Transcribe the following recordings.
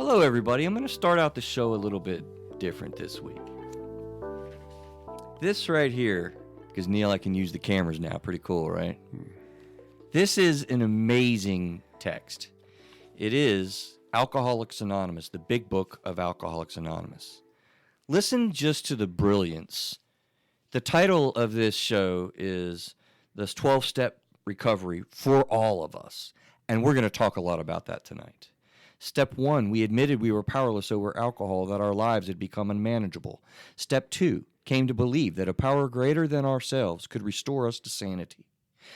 Hello, everybody. I'm going to start out the show a little bit different this week. This right here, because Neil, I can use the cameras now. Pretty cool, right? This is an amazing text. It is Alcoholics Anonymous, the big book of Alcoholics Anonymous. Listen just to the brilliance. The title of this show is this 12-step recovery for all of us, and we're going to talk a lot about that tonight. Step 1, we admitted we were powerless over alcohol, that our lives had become unmanageable. Step 2, came to believe that a power greater than ourselves could restore us to sanity.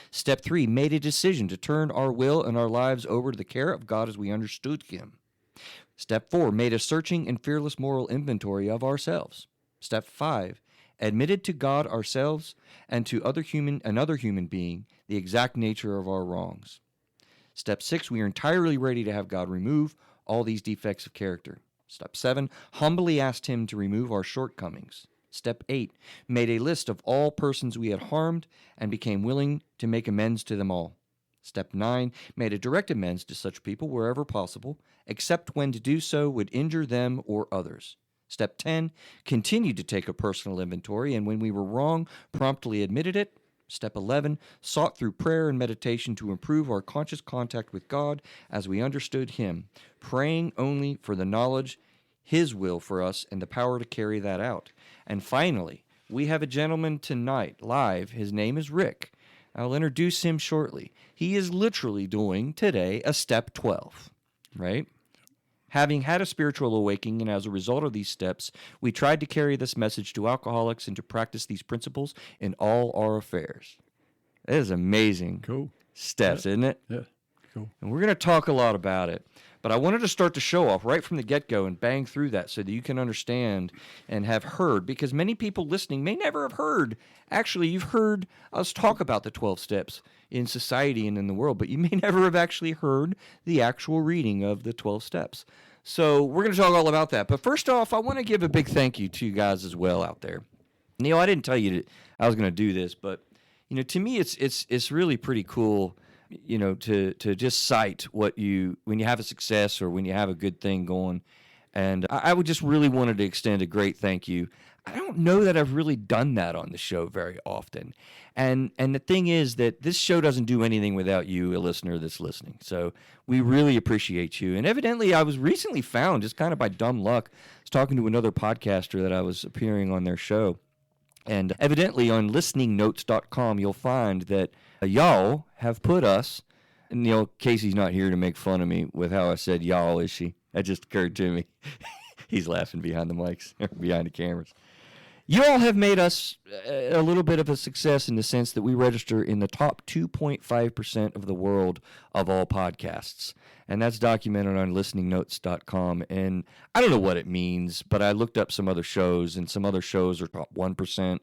Step 3, made a decision to turn our will and our lives over to the care of God as we understood Him. Step 4, made a searching and fearless moral inventory of ourselves. Step 5, admitted to God, ourselves, and to another human being the exact nature of our wrongs. Step 6, we are entirely ready to have God remove all these defects of character. Step 7, humbly asked Him to remove our shortcomings. Step 8, made a list of all persons we had harmed and became willing to make amends to them all. Step 9, made a direct amends to such people wherever possible, except when to do so would injure them or others. Step 10, continued to take a personal inventory, and when we were wrong, promptly admitted it. Step 11, sought through prayer and meditation to improve our conscious contact with God as we understood Him, praying only for the knowledge, His will for us, and the power to carry that out. And finally, we have a gentleman tonight, live. His name is Rick. I'll introduce him shortly. He is literally doing today a step 12, right? Having had a spiritual awakening, and as a result of these steps, we tried to carry this message to alcoholics and to practice these principles in all our affairs. That is amazing. Cool. Steps, Yeah. Isn't it? Yeah, cool. And we're going to talk a lot about it. But I wanted to start the show off right from the get-go and bang through that so that you can understand and have heard, because many people listening may never have heard. Actually, you've heard us talk about the 12 steps in society and in the world, but you may never have actually heard the actual reading of the 12 steps. So we're going to talk all about that. But first off, I want to give a big thank you to you guys as well out there. Neil, I didn't tell you that I was going to do this, but to me it's really pretty cool, to just cite when you have a success or when you have a good thing going. And I would just really wanted to extend a great thank you. I don't know that I've really done that on the show very often. And the thing is that this show doesn't do anything without you, a listener that's listening. So we really appreciate you. And evidently I was recently found, just kind of by dumb luck, I was talking to another podcaster that I was appearing on their show. And evidently on listeningnotes.com, you'll find that y'all have put us, and Casey's not here to make fun of me with how I said y'all, is she? That just occurred to me. He's laughing behind the mics, behind the cameras. You all have made us a little bit of a success in the sense that we register in the top 2.5% of the world of all podcasts. And that's documented on listeningnotes.com. And I don't know what it means, but I looked up some other shows, and some other shows are top 1%,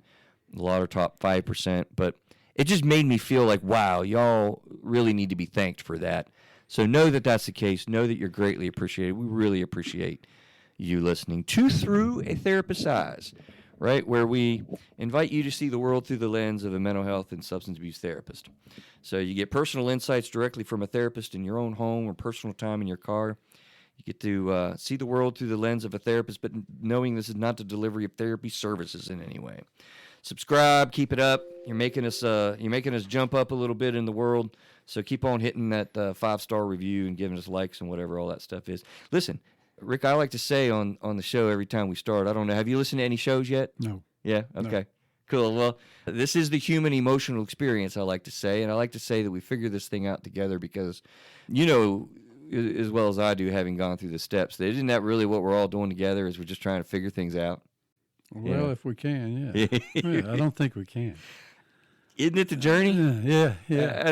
a lot are top 5%. But it just made me feel like, wow, y'all really need to be thanked for that. So know that that's the case. Know that you're greatly appreciated. We really appreciate you listening to Through a Therapist's Eyes, right, where we invite you to see the world through the lens of a mental health and substance abuse therapist. So you get personal insights directly from a therapist in your own home or personal time in your car. You get to see the world through the lens of a therapist, but knowing this is not the delivery of therapy services in any way. Subscribe, keep it up. You're making us jump up a little bit in the world. So keep on hitting that 5-star review and giving us likes and whatever all that stuff is. Listen, Rick, I like to say on the show every time we start, I don't know, have you listened to any shows yet? No. Yeah? Okay. No. Cool. Well, this is the human emotional experience, I like to say, and I like to say that we figure this thing out together because, as well as I do, having gone through the steps, that isn't that really what we're all doing together, is we're just trying to figure things out? Well, if we can, yeah. Yeah, I don't think we can. Isn't it the journey? Yeah.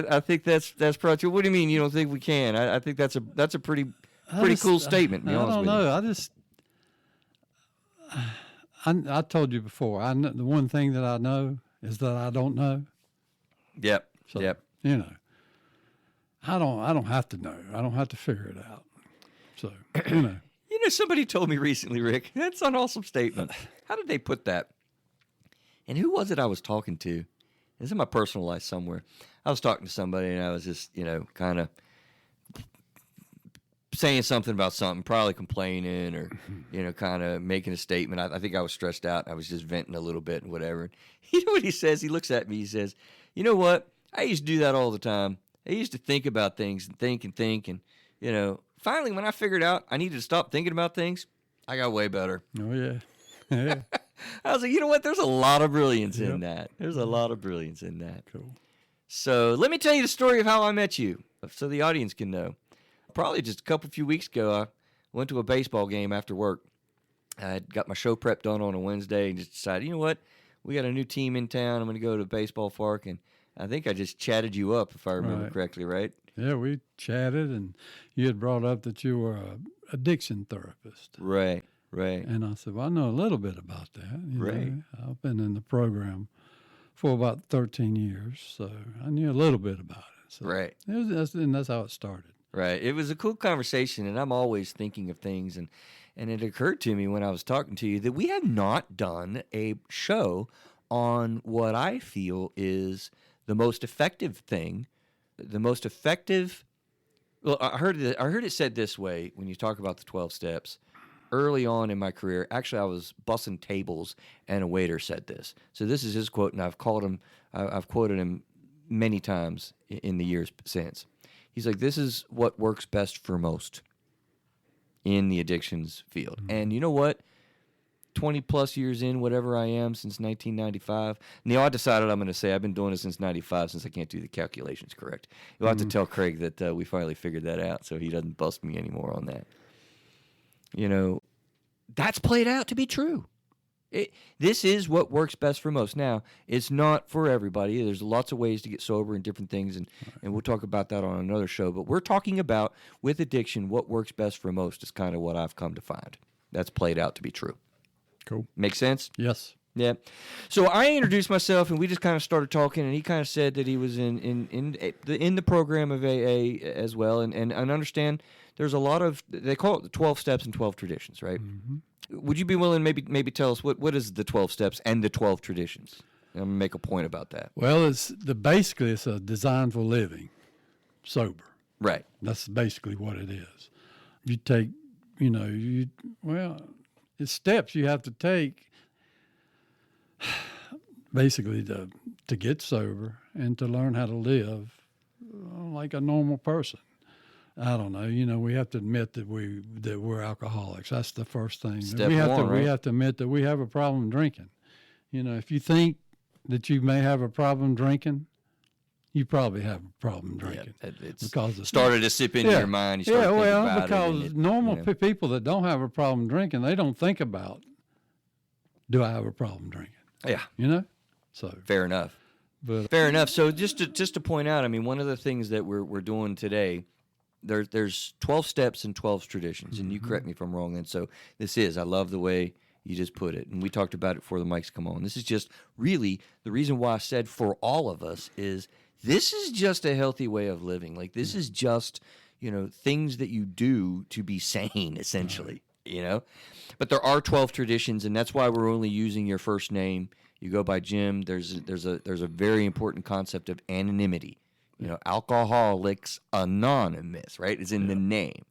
I think that's probably true. What do you mean you don't think we can? I think that's a pretty cool statement. I don't know. I told you before. The one thing that I know is that I don't know. Yep. So, yep. I don't have to know. I don't have to figure it out. So somebody told me recently, Rick. That's an awesome statement. How did they put that? And who was it I was talking to? It's in my personal life somewhere. I was talking to somebody, and I was just, kind of saying something about something, probably complaining or, kind of making a statement. I think I was stressed out. I was just venting a little bit and whatever. You know what he says? He looks at me. He says, you know what? I used to do that all the time. I used to think about things and think and think. And, finally, when I figured out I needed to stop thinking about things, I got way better. Oh, yeah. Yeah. I was like, you know what? There's a lot of brilliance Yep. in that. There's a lot of brilliance in that. Cool. So let me tell you the story of how I met you so the audience can know. Probably just a few weeks ago, I went to a baseball game after work. I had got my show prep done on a Wednesday and just decided, you know what? We got a new team in town. I'm going to go to the baseball park. And I think I just chatted you up, if I remember Right. correctly, right? Yeah, we chatted, and you had brought up that you were a addiction therapist. Right, right. And I said, well, I know a little bit about that. Right. I've been in the program for about 13 years, so I knew a little bit about it. So Right. that's how it started. Right. It was a cool conversation, and I'm always thinking of things. And it occurred to me when I was talking to you that we have not done a show on what I feel is the most effective thing, the most effective. Well, I heard it said this way when you talk about the 12 steps. Early on in my career, actually, I was bussing tables, and a waiter said this. So this is his quote, and I've quoted him many times in the years since. He's like, this is what works best for most in the addictions field. Mm-hmm. And you know what? 20 plus years in, whatever I am, since 1995. I decided I'm going to say I've been doing it since 95 since I can't do the calculations correct. You'll have to tell Craig that we finally figured that out so he doesn't bust me anymore on that. That's played out to be true. This is what works best for most. Now, it's not for everybody. There's lots of ways to get sober and different things, and we'll talk about that on another show. But we're talking about, with addiction, what works best for most is kind of what I've come to find. That's played out to be true. Cool. Make sense? Yes. Yeah. So I introduced myself, and we just kind of started talking, and he kind of said that he was in the program of AA as well, and understand there's a lot of, they call it the 12 steps and 12 traditions, right? Mm-hmm. Would you be willing to maybe tell us what is the 12 steps and the 12 traditions? I'm going to make a point about that. Well, basically it's a design for living, sober. Right. That's basically what it is. You take, it's steps you have to take basically to get sober and to learn how to live like a normal person. I don't know. We have to admit that we're alcoholics. That's the first thing. Step we have one, right? We have to admit that we have a problem drinking. If you think that you may have a problem drinking, you probably have a problem drinking. Yeah, it's because it's started to sip into your mind. You start thinking about because it, normal people that don't have a problem drinking, they don't think about, do I have a problem drinking? Yeah. So Fair enough. But Fair enough. So just to point out, I mean, one of the things that we're doing today, there's 12 steps and 12 traditions, and you correct me if I'm wrong. And so I love the way you just put it, and we talked about it before the mics come on. This is just really the reason why I said for all of us is this is just a healthy way of living. Like this is just things that you do to be sane, essentially. But there are 12 traditions, and that's why we're only using your first name. You go by Jim. There's a very important concept of anonymity. Alcoholics Anonymous, right? Is in the name.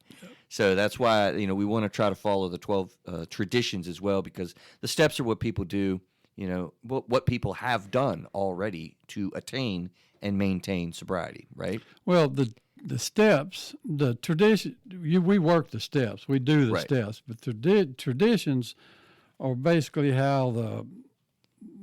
So that's why, we want to try to follow the 12 traditions as well, because the steps are what people do, what people have done already to attain and maintain sobriety, right? well, the steps, the tradition, we work the steps, we do the Right. steps, but traditions are basically how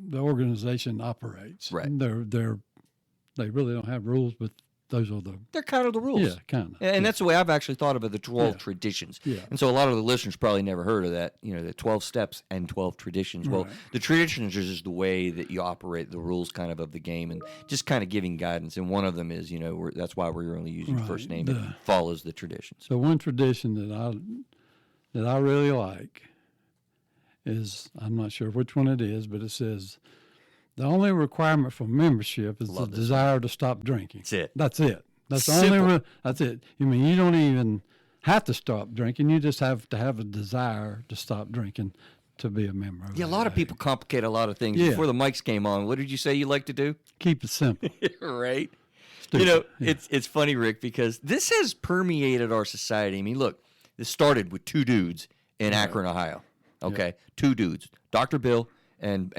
the organization operates. Right. They really don't have rules, but those are They're kind of the rules. yeah, kind of. And that's the way I've actually thought of it, the 12 Yeah. traditions. Yeah. And so a lot of the listeners probably never heard of that, the 12 steps and 12 traditions. Well, Right. the traditions is just the way that you operate, the rules kind of the game, and just kind of giving guidance. And one of them is, that's why we're only using the first Right. name. It follows the traditions. So one tradition that I really like is, I'm not sure which one it is, but it says the only requirement for membership is Love the this desire to stop drinking. That's it. That's it. That's the Simple. only. That's it. You don't even have to stop drinking. You just have to have a desire to stop drinking to be a member of Yeah, a lot of AA. people complicate a lot of things. Yeah. Before the mics came on, what did you say you like to do? Keep it simple. Right. stupid. It's funny, Rick, because this has permeated our society. I mean, look, this started with two dudes in Akron, Ohio. Okay, two dudes, Dr. Bill and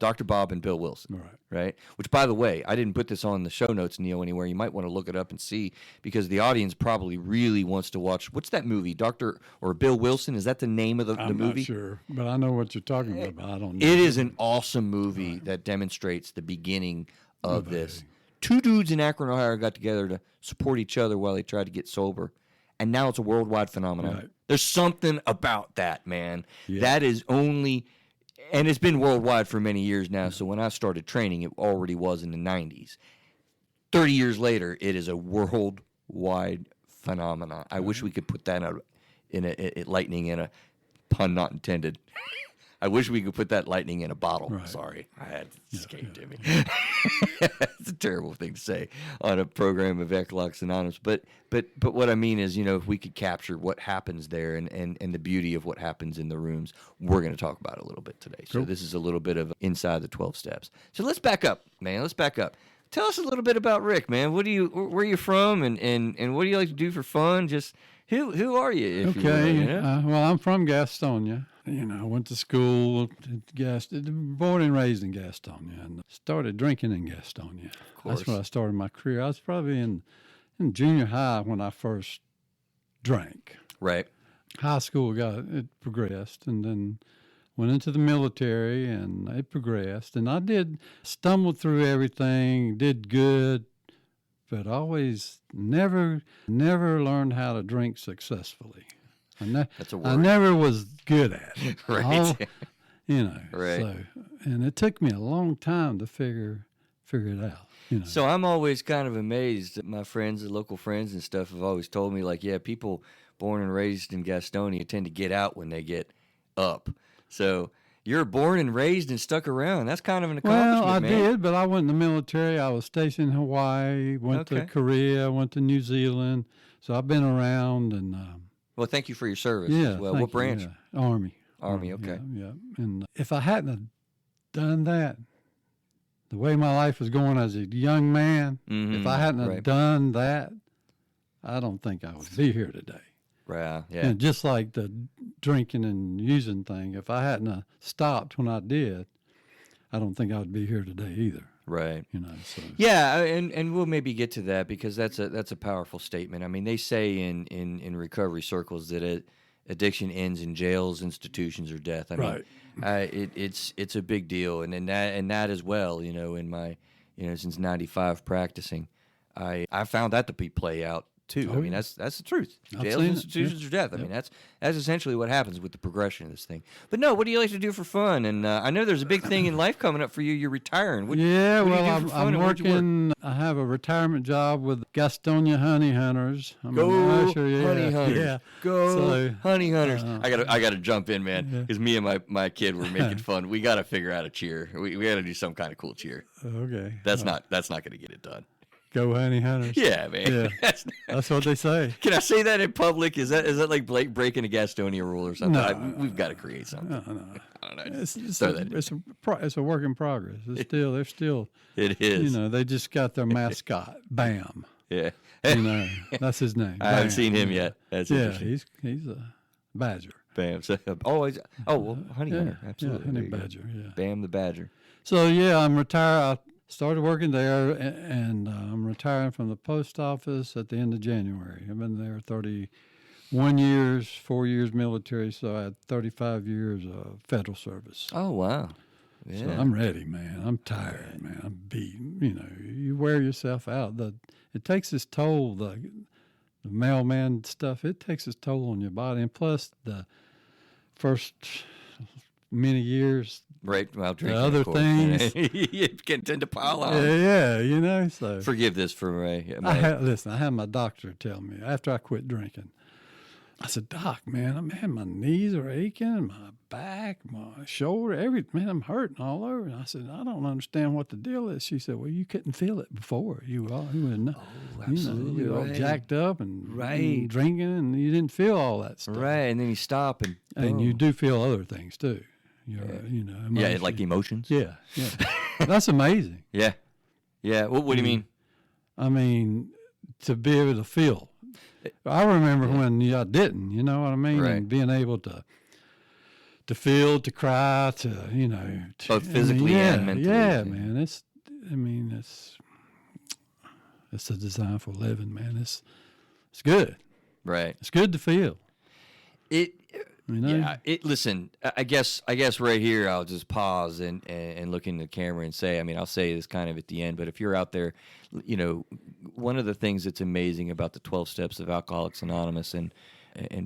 Dr. Bob and Bill Wilson. Right. Which, by the way, I didn't put this on the show notes, Neil, anywhere. You might want to look it up and see, because the audience probably really wants to watch. What's that movie, Dr. or Bill Wilson? Is that the name of the movie? I'm not sure, but I know what you're talking about. I don't know. It is an awesome movie that demonstrates the beginning of this. Two dudes in Akron, Ohio got together to support each other while they tried to get sober, and now it's a worldwide phenomenon. Right. There's something about that, man. Yeah. That is only... And it's been worldwide for many years now, so when I started training, it already was in the 90s. 30 years later, it is a worldwide phenomenon. I wish we could put that out in a lightning in a, pun not intended. I wish we could put that lightning in a bottle. Right. Sorry, I had to escape to me. It's a terrible thing to say on a program of Alcoholics Anonymous. But what I mean is, if we could capture what happens there and the beauty of what happens in the rooms, we're going to talk about it a little bit today. So this is a little bit of inside the 12 steps. So let's back up, man. Let's back up. Tell us a little bit about Rick, man. Where are you from, and what do you like to do for fun? Just who are you? If you will, well, I'm from Gastonia. I went to school, born and raised in Gastonia, and started drinking in Gastonia. Of course. That's when I started my career. I was probably in junior high when I first drank. Right. High school it progressed, and then went into the military, and it progressed. And I stumbled through everything, did good, but always never learned how to drink successfely. That's a word. I never was good at it. Right. Right. So, and it took me a long time to figure it out. So I'm always kind of amazed that my friends, the local friends and stuff, have always told me, like, yeah, people born and raised in Gastonia tend to get out when they get up. So you're born and raised and stuck around. That's kind of an accomplishment, Well, I man. did, but I went in the military. I was stationed in Hawaii, went to Korea, went to New Zealand. So I've been around and... well, thank you for your service yeah, as well. What branch? Yeah. Army, okay. Yeah. And if I hadn't have done that, the way my life was going as a young man, if I hadn't have done that, I don't think I would be here today. Right. Yeah. And just like the drinking and using thing, if I hadn't have stopped when I did, I don't think I would be here today either. Right. So. Yeah, and we'll maybe get to that, because that's a powerful statement. I mean, they say in recovery circles that addiction ends in jails, institutions, or death. I mean, it's a big deal, and that as well. In my since '95 practicing, I found that to be play out too. I mean, that's the truth. Jails, institutions, or death. I mean, that's essentially what happens with the progression of this thing. But no, what do you like to do for fun? And I know there's a big thing in life coming up for you. You're retiring. What do you do for fun, I'm working. I have a retirement job with Gastonia Honey Hunters. Go Honey Hunters. Yeah. Go Honey Hunters. I gotta jump in, man, because me and my kid were making fun. We got to figure out a cheer. We got to do some kind of cool cheer. Okay. That's not going to get it done. Go Honey Hunters. Yeah, man. Yeah. That's what they say. Can I say that in public? Is that like breaking a Gastonia rule or something? No, we've got to create something. No. I don't know. It's a work in progress. They're still. It is. They just got their mascot, Bam. Yeah. That's his name. I haven't seen him yet. That's interesting. he's a badger. Bam. So, Honey Hunter. Absolutely. Yeah, honey badger. Yeah. Bam the badger. So I'm retired. I started working there, and I'm retiring from the post office at the end of January. I've been there 31 years, 4 years military, so I had 35 years of federal service. Oh, wow. Yeah. So I'm ready, man. I'm tired, man. I'm beaten. You wear yourself out. It takes its toll, the mailman stuff, it takes its toll on your body. And plus, the first many years, right, while drinking, the other things, you can tend to pile on. Yeah, so. Forgive this for my listen, I had my doctor tell me after I quit drinking. I said, Doc, man, my knees are aching, my back, my shoulder, everything. Man, I'm hurting all over. And I said, I don't understand what the deal is. She said, well, you couldn't feel it before. You wouldn't know. Oh, absolutely. You were all jacked up and and drinking, and you didn't feel all that stuff. Right, and then you stop and you do feel other things too. Like emotions. Yeah. That's amazing. Yeah. What do you mean? I mean, to be able to feel. I remember when I didn't, you know what I mean? Right. And being able to feel, to cry, to, you know. Both physically and mentally. Yeah, man. It's a design for living, man. It's good. Right. It's good to feel. It, you know? yeah. Listen, I guess right here I'll just pause and look into the camera and say, I mean, I'll say this kind of at the end, but if you're out there, you know, one of the things that's amazing about the 12 Steps of Alcoholics Anonymous and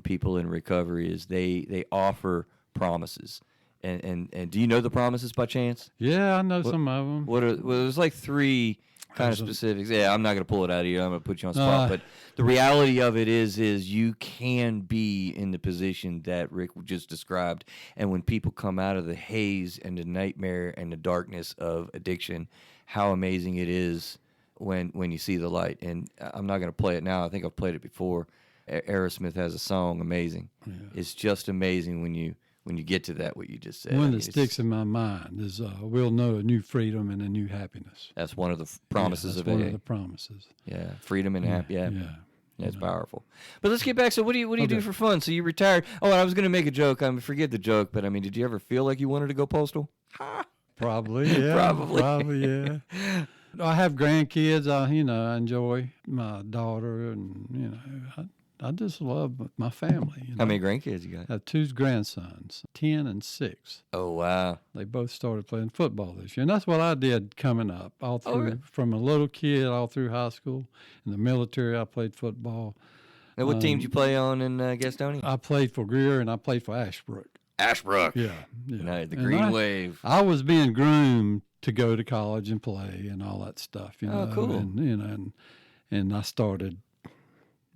people in recovery is they offer promises. And do you know the promises by chance? Yeah, I know some of them. Well, there's like 3 kind of specifics. Yeah, I'm not going to pull it out of you. I'm going to put you on the spot. But the reality of it is you can be in the position that Rick just described. And when people come out of the haze and the nightmare and the darkness of addiction, how amazing it is when you see the light. And I'm not going to play it now. I think I've played it before. Aerosmith has a song, Amazing. Yeah. It's just amazing when you get to that, what you just said. One that sticks in my mind is we'll know a new freedom and a new happiness. That's one of the promises of AA. That's one of the promises. Yeah, freedom and happiness. Yeah. That's powerful. But let's get back. So what do you do for fun? So you retired. Oh, and I was going to make a joke. Forget the joke, but I mean, did you ever feel like you wanted to go postal? Probably, yeah. Probably, yeah. I have grandkids. I enjoy my daughter, and I just love my family. How many grandkids you got? I have 2 grandsons, 10 and 6. Oh, wow. They both started playing football this year. And that's what I did coming up, all through, from a little kid all through high school. In the military, I played football. Now, what team did you play on in Gastonia? I played for Greer, and I played for Ashbrook. Ashbrook. Yeah. No, the Green Wave. I was being groomed to go to college and play and all that stuff. Oh, cool. And I started.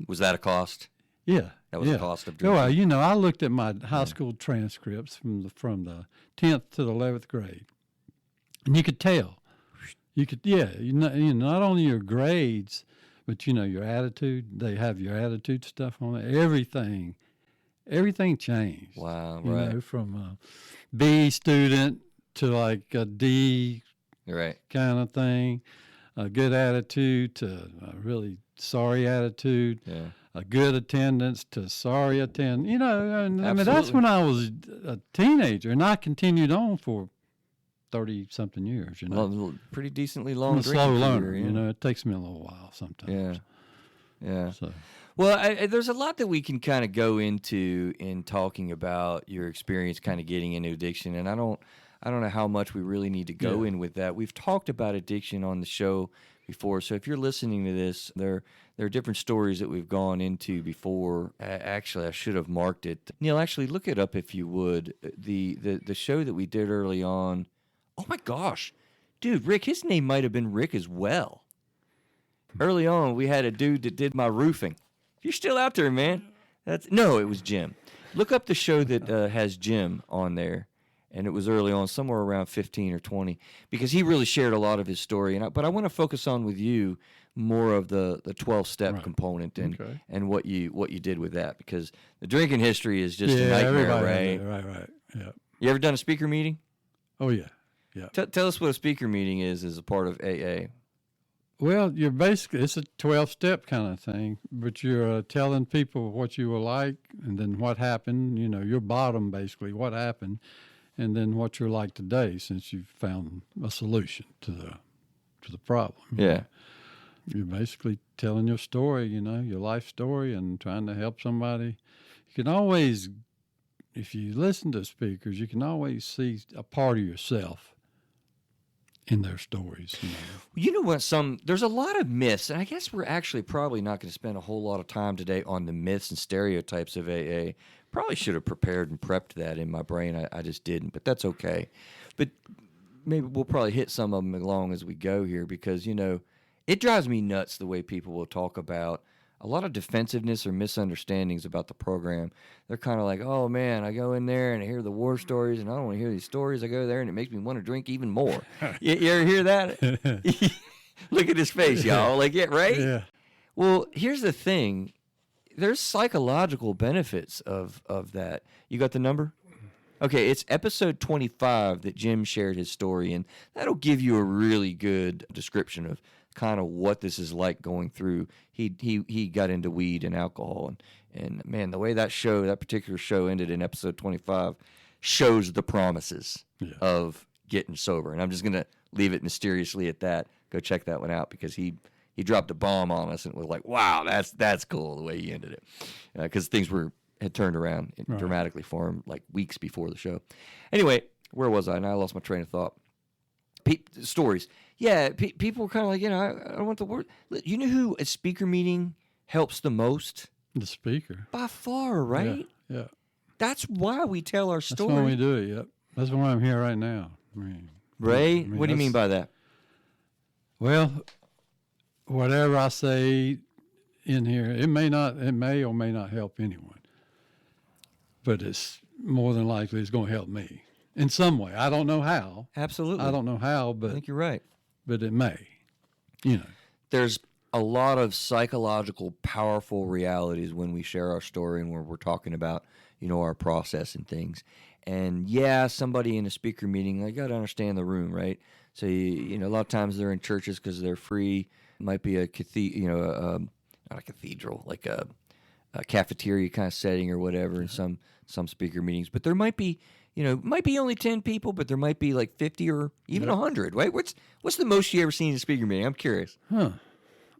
Was that a cost? Yeah. That was a cost of doing it. Well, I looked at my high school transcripts from the 10th to the 11th grade, and you could tell. Not only your grades, but your attitude. They have your attitude stuff on it. Everything changed. Wow, right. From a B student to like a D, right, kind of thing. A good attitude to a really sorry attitude. Yeah. A good attendance to sorry attendance. I mean, that's when I was a teenager, and I continued on for 30-something years. Well, pretty decently long. Slow learner. It takes me a little while sometimes. Yeah. So. Well, there's a lot that we can kind of go into in talking about your experience, kind of getting into addiction, and I don't know how much we really need to go in with that. We've talked about addiction on the show before, so if you're listening to this, there are different stories that we've gone into before. Actually, I should have marked it. Neil, actually, look it up if you would. The show that we did early on. Oh my gosh, dude, Rick, his name might have been Rick as well. Early on, we had a dude that did my roofing. If you're still out there, man, it was Jim. Look up the show that has Jim on there. And it was early on, somewhere around 15 or 20, because he really shared a lot of his story. But I want to focus on with you more of the 12-step component and what you did with that, because the drinking history is just a nightmare, right? Right. Yeah. You ever done a speaker meeting? Oh yeah. Tell us what a speaker meeting is as a part of AA. Well, it's a 12-step kind of thing, but you're telling people what you were like, and then what happened. Your bottom, basically, what happened. And then what you're like today, since you've found a solution to the problem. Yeah. You're basically telling your story, your life story, and trying to help somebody. You can always, if you listen to speakers, you can always see a part of yourself in their stories. You know what? There's a lot of myths, and I guess we're actually probably not going to spend a whole lot of time today on the myths and stereotypes of AA. Probably should have prepared and prepped that in my brain. I just didn't, but that's okay. But maybe we'll probably hit some of them along as we go here, because, it drives me nuts the way people will talk about a lot of defensiveness or misunderstandings about the program. They're kind of like, oh, man, I go in there and I hear the war stories, and I don't want to hear these stories. I go there, and it makes me want to drink even more. You ever hear that? Look at his face, y'all. Like, yeah, right? Yeah. Well, here's the thing. There's psychological benefits of that. You got the number? Okay, it's episode 25 that Jim shared his story, and that'll give you a really good description of kind of what this is like going through. He got into weed and alcohol, and man, the way that particular show ended in episode 25 shows the promises of getting sober. And I'm just gonna leave it mysteriously at that. Go check that one out because he dropped a bomb on us and was like, wow, that's cool the way he ended it, because things had turned around dramatically for him like weeks before the show. Anyway, where was I? And I lost my train of thought. Stories. Yeah, people were kind of like, I don't want the word. You know who a speaker meeting helps the most? The speaker. By far, right? Yeah. That's why we tell our story. That's why we do it, yep. That's why I'm here right now. Ray, what do you mean by that? Well, whatever I say in here, it may or may not help anyone. But it's more than likely it's going to help me in some way. I don't know how. Absolutely. I don't know how, but I think you're right. But it may, There's a lot of psychological, powerful realities when we share our story and when we're talking about, our process and things. And yeah, somebody in a speaker meeting, I got to understand the room, right? So, a lot of times they're in churches because they're free. It might be a cathedral, not a cathedral, like a cafeteria kind of setting or whatever in some speaker meetings. But there might be, might be only 10 people, but there might be like 50 or even 100, right? What's the most you ever seen in a speaker meeting? I'm curious. Huh.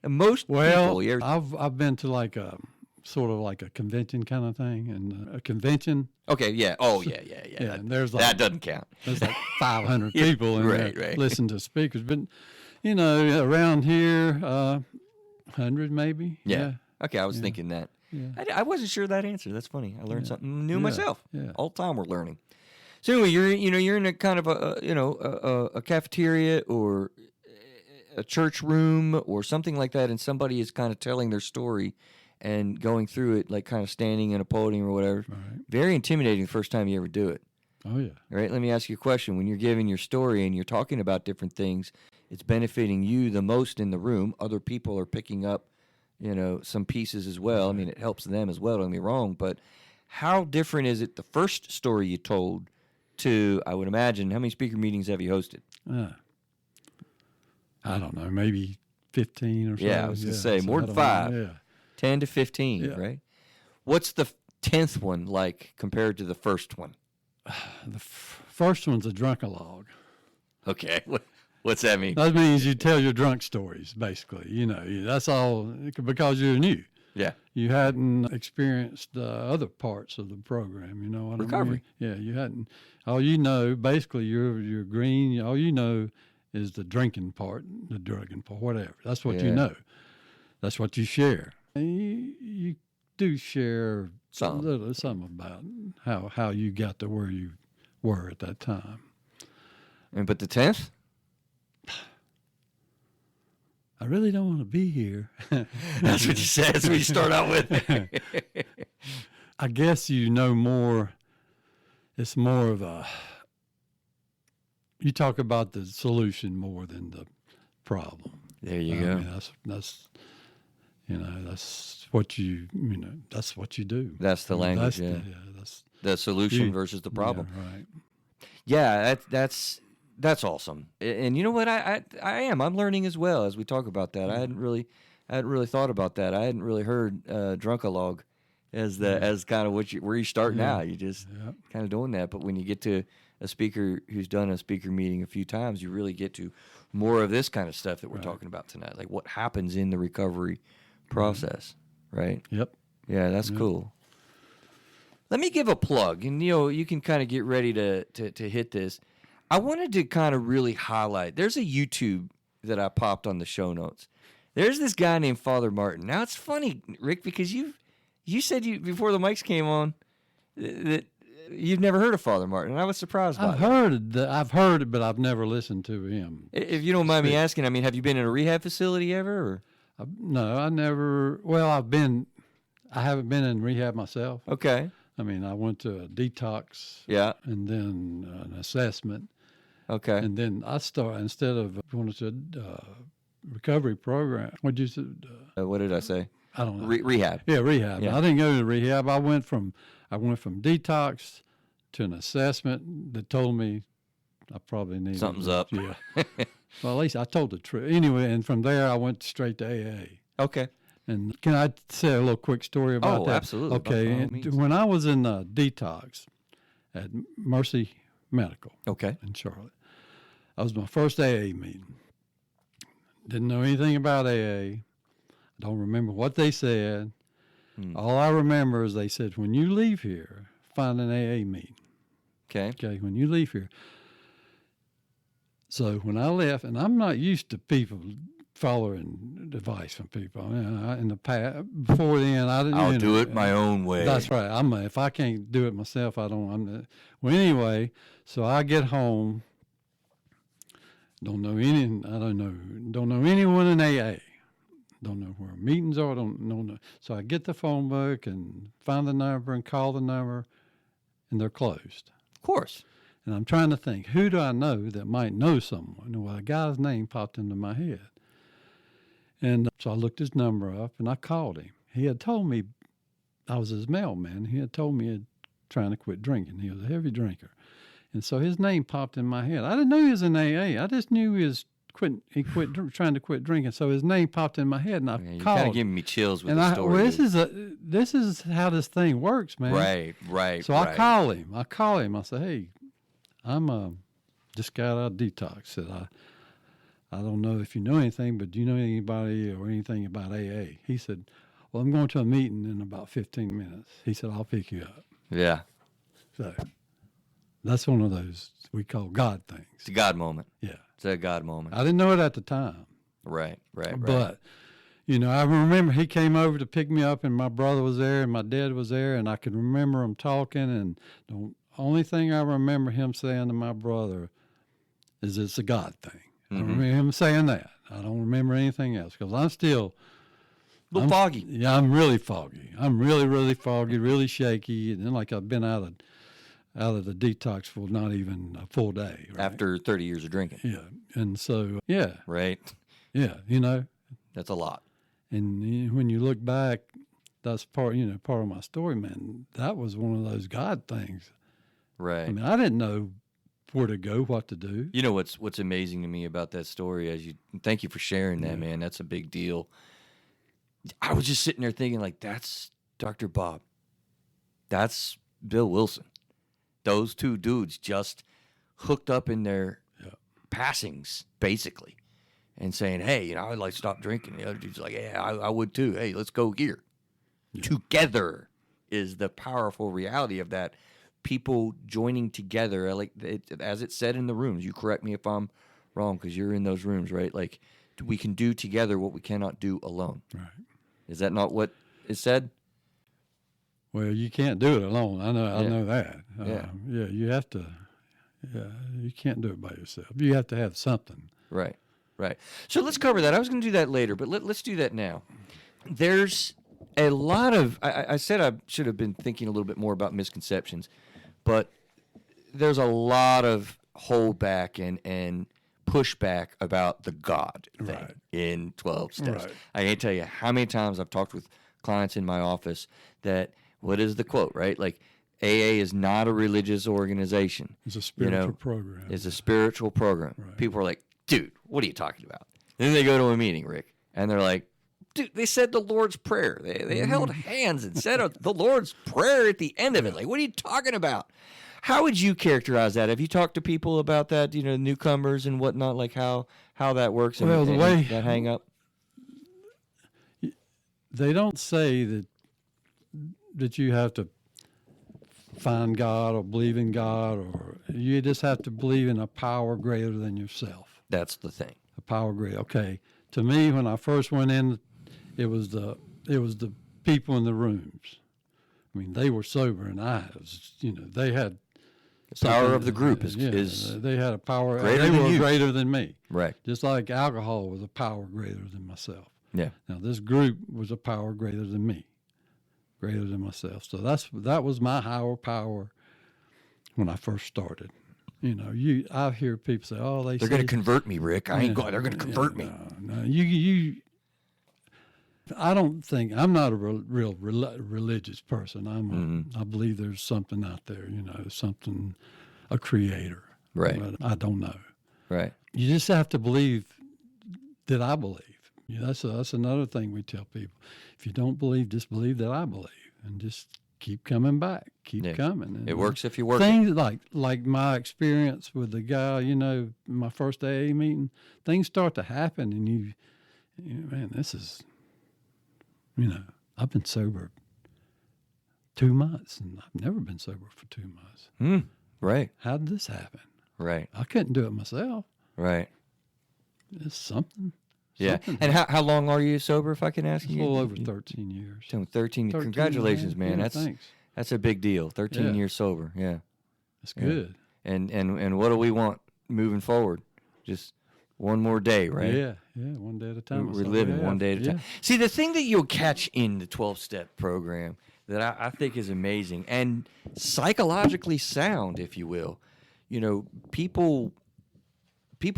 The most people you ever... I've been to like a sort of like a convention kind of thing, and a convention. Okay, yeah. Oh, yeah. And there's like, that doesn't count. There's like 500 people and right. listen to speakers. But, around here, 100 maybe. Yeah. Okay, I was thinking that. Yeah. I wasn't sure of that answer. That's funny. I learned something new myself. Yeah. All the time we're learning. So anyway, you're in a kind of a cafeteria or a church room or something like that, and somebody is kind of telling their story and going through it, like kind of standing in a podium or whatever. Right. Very intimidating the first time you ever do it. Oh, yeah. Right? Let me ask you a question. When you're giving your story and you're talking about different things, it's benefiting you the most in the room. Other people are picking up, some pieces as well. I mean, it helps them as well, don't get me wrong. But how different is it the first story you told to, I would imagine, how many speaker meetings have you hosted? I don't know, maybe 15 or so. Yeah, I was going to say, more than 5. Yeah. 10 to 15, right? What's the 10th one like compared to the first one? The first one's a drunk-a-log. Okay. What's that mean? That means you tell your drunk stories, basically. That's all because you're new. Yeah. You hadn't experienced other parts of the program, you know what Recovery. I mean? Yeah, you hadn't. All basically, you're green. All you know is the drinking part, the drugging part, whatever. That's what you know. That's what you share. You do share some about how you got to where you were at that time. But the 10th? I really don't want to be here. That's what you said. That's what you start out with. I guess more. It's more of a. You talk about the solution more than the problem. There you go. Mean, that's what that's what you do. That's the language. That's the solution versus the problem. Yeah, right. Yeah, that's awesome. And you know what? I'm learning as well as we talk about that. I hadn't really thought about that. I hadn't really heard drunk-a-log as kind of where you start now. You just kind of doing that. But when you get to a speaker who's done a speaker meeting a few times, you really get to more of this kind of stuff that we're talking about tonight, like what happens in the recovery process, right? Yep. Yeah, that's cool. Let me give a plug, and you can kind of get ready to hit this. I wanted to kind of really highlight. There's a YouTube that I popped on the show notes. There's this guy named Father Martin. Now it's funny, Rick, because you said before the mics came on that you've never heard of Father Martin, and I was surprised by that. I've heard it, but I've never listened to him. If you don't mind me asking, I mean, have you been in a rehab facility ever? Or? No, I never. Well, I haven't been in rehab myself. Okay. I mean, I went to a detox. Yeah. And then an assessment. Okay. And then I started, instead of going to a recovery program, what did you say? What did I say? I don't know. Rehab. Yeah, rehab. Yeah. I didn't go to rehab. I went from detox to an assessment that told me I probably needed Something's up. Yeah. Well, at least I told the truth. Anyway, and from there I went straight to AA. Okay. And can I say a little quick story about that? Absolutely. Okay. By all means. When I was in detox at Mercy Medical Okay. in Charlotte, that was my first AA meeting. Didn't know anything about AA. I don't remember what they said. All I remember is they said, when you leave here, find an AA meeting. Okay. Okay, when you leave here. So when I left, and I'm not used to people following advice from people. I mean, in the past, before then, I didn't. I'll do it my own way. That's right. If I can't do it myself, I don't. Well, anyway, so I get home. Don't know anyone in AA. Don't know where meetings are. Don't know. So I get the phone book and find the number and call the number, and they're closed. Of course. And I'm trying to think, who do I know that might know someone? Well, a guy's name popped into my head. And so I looked his number up and I called him. He had told me, I was his mailman. He had told me he was trying to quit drinking. He was a heavy drinker. And so his name popped in my head. I didn't know he was in AA. I just knew he quit trying to quit drinking. So his name popped in my head, and I You're called. kind of giving me chills with and the story. Well, this is how this thing works, man. Right. So I call him. I say, hey, I'm just got out of detox. Said I don't know if you know anything, but do you know anybody or anything about AA? He said, well, I'm going to a meeting in about 15 minutes. He said, I'll pick you up. Yeah. So that's one of those we call God things. It's a God moment. Yeah. It's a God moment. I didn't know it at the time. Right. But, I remember he came over to pick me up, and my brother was there, and my dad was there, and I could remember them talking. And the only thing I remember him saying to my brother is it's a God thing. I remember him saying that. I don't remember anything else because I'm still a little foggy. Yeah, I'm really foggy. I'm really, really foggy, really shaky, and then like I've been out of the detox for not even a full day. Right? After 30 years of drinking. Yeah, and so Right. Yeah, That's a lot. And when you look back, that's part of my story, man. That was one of those God things. Right. I mean, I didn't know where to go, what to do. You know what's amazing to me about that story, thank you for sharing that, man. That's a big deal. I was just sitting there thinking, like, that's Dr. Bob. That's Bill Wilson. Those two dudes just hooked up in their passings, basically, and saying, hey, I'd like to stop drinking. The other dude's like, yeah, I would too. Hey, let's go here. Yeah. Together is the powerful reality of that. People joining together, like as it said in the rooms. You correct me if I'm wrong, because you're in those rooms, right? Like, we can do together what we cannot do alone. Right. Is that not what is said? Well, you can't do it alone. I know that. You have to. Yeah, you can't do it by yourself. You have to have something. Right. So let's cover that. I was going to do that later, but let's do that now. There's a lot of. I said I should have been thinking a little bit more about misconceptions, but there's a lot of holdback and pushback about the God thing in 12 steps. Right. I can't tell you how many times I've talked with clients in my office that, what is the quote, right? Like, AA is not a religious organization. It's a spiritual program. It's a spiritual program. Right. People are like, dude, what are you talking about? Then they go to a meeting, Rick, and they're like, dude, they said the Lord's Prayer. They held hands and said the Lord's Prayer at the end of it. Like, what are you talking about? How would you characterize that? Have you talked to people about that, newcomers and whatnot, like how that works and, the way that hang up? They don't say that you have to find God or believe in God, or you just have to believe in a power greater than yourself. That's the thing. A power greater. Okay. To me, when I first went in, it was the people in the rooms. I mean, they were sober, and I was, they had the power of the group is they had a power. They were greater than me. Right. Just like alcohol was a power greater than myself. Yeah. Now this group was a power greater than me, greater than myself. So that was my higher power when I first started. I hear people say, "Oh, they're going to convert me, Rick. I ain't going. They're going to convert me." No, I don't think I'm not a real religious person. I believe there's something out there, something, a creator. Right. But I don't know. Right. You just have to believe that I believe. That's another thing we tell people. If you don't believe, just believe that I believe, and just keep coming back, keep coming. And it works if you work. Things like my experience with the guy, my first AA meeting, things start to happen, and you man, this is, I've been sober 2 months, and I've never been sober for 2 months. Right. How did this happen? Right. I couldn't do it myself. Right. It's something. Yeah. And how long are you sober, if I can ask you? A little over 13 years. 13. Congratulations, man. Yeah, that's a big deal. 13 years sober. Yeah. That's good. And what do we want moving forward? Just one more day, right? Yeah, one day at a time. We're living one day at a time. See, the thing that you'll catch in the 12-step program that I think is amazing and psychologically sound, if you will, people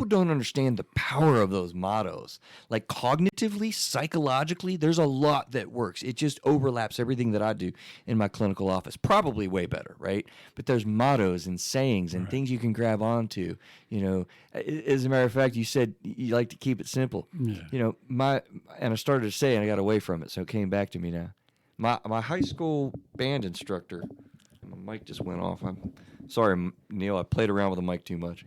don't understand the power of those mottos. Like cognitively, psychologically, there's a lot that works. It just overlaps everything that I do in my clinical office. Probably way better, right? But there's mottos and sayings and things you can grab onto. As a matter of fact, you said you like to keep it simple. Yeah. And I started to say, and I got away from it, so it came back to me now. My high school band instructor, my mic just went off. I'm sorry, Neil, I played around with the mic too much.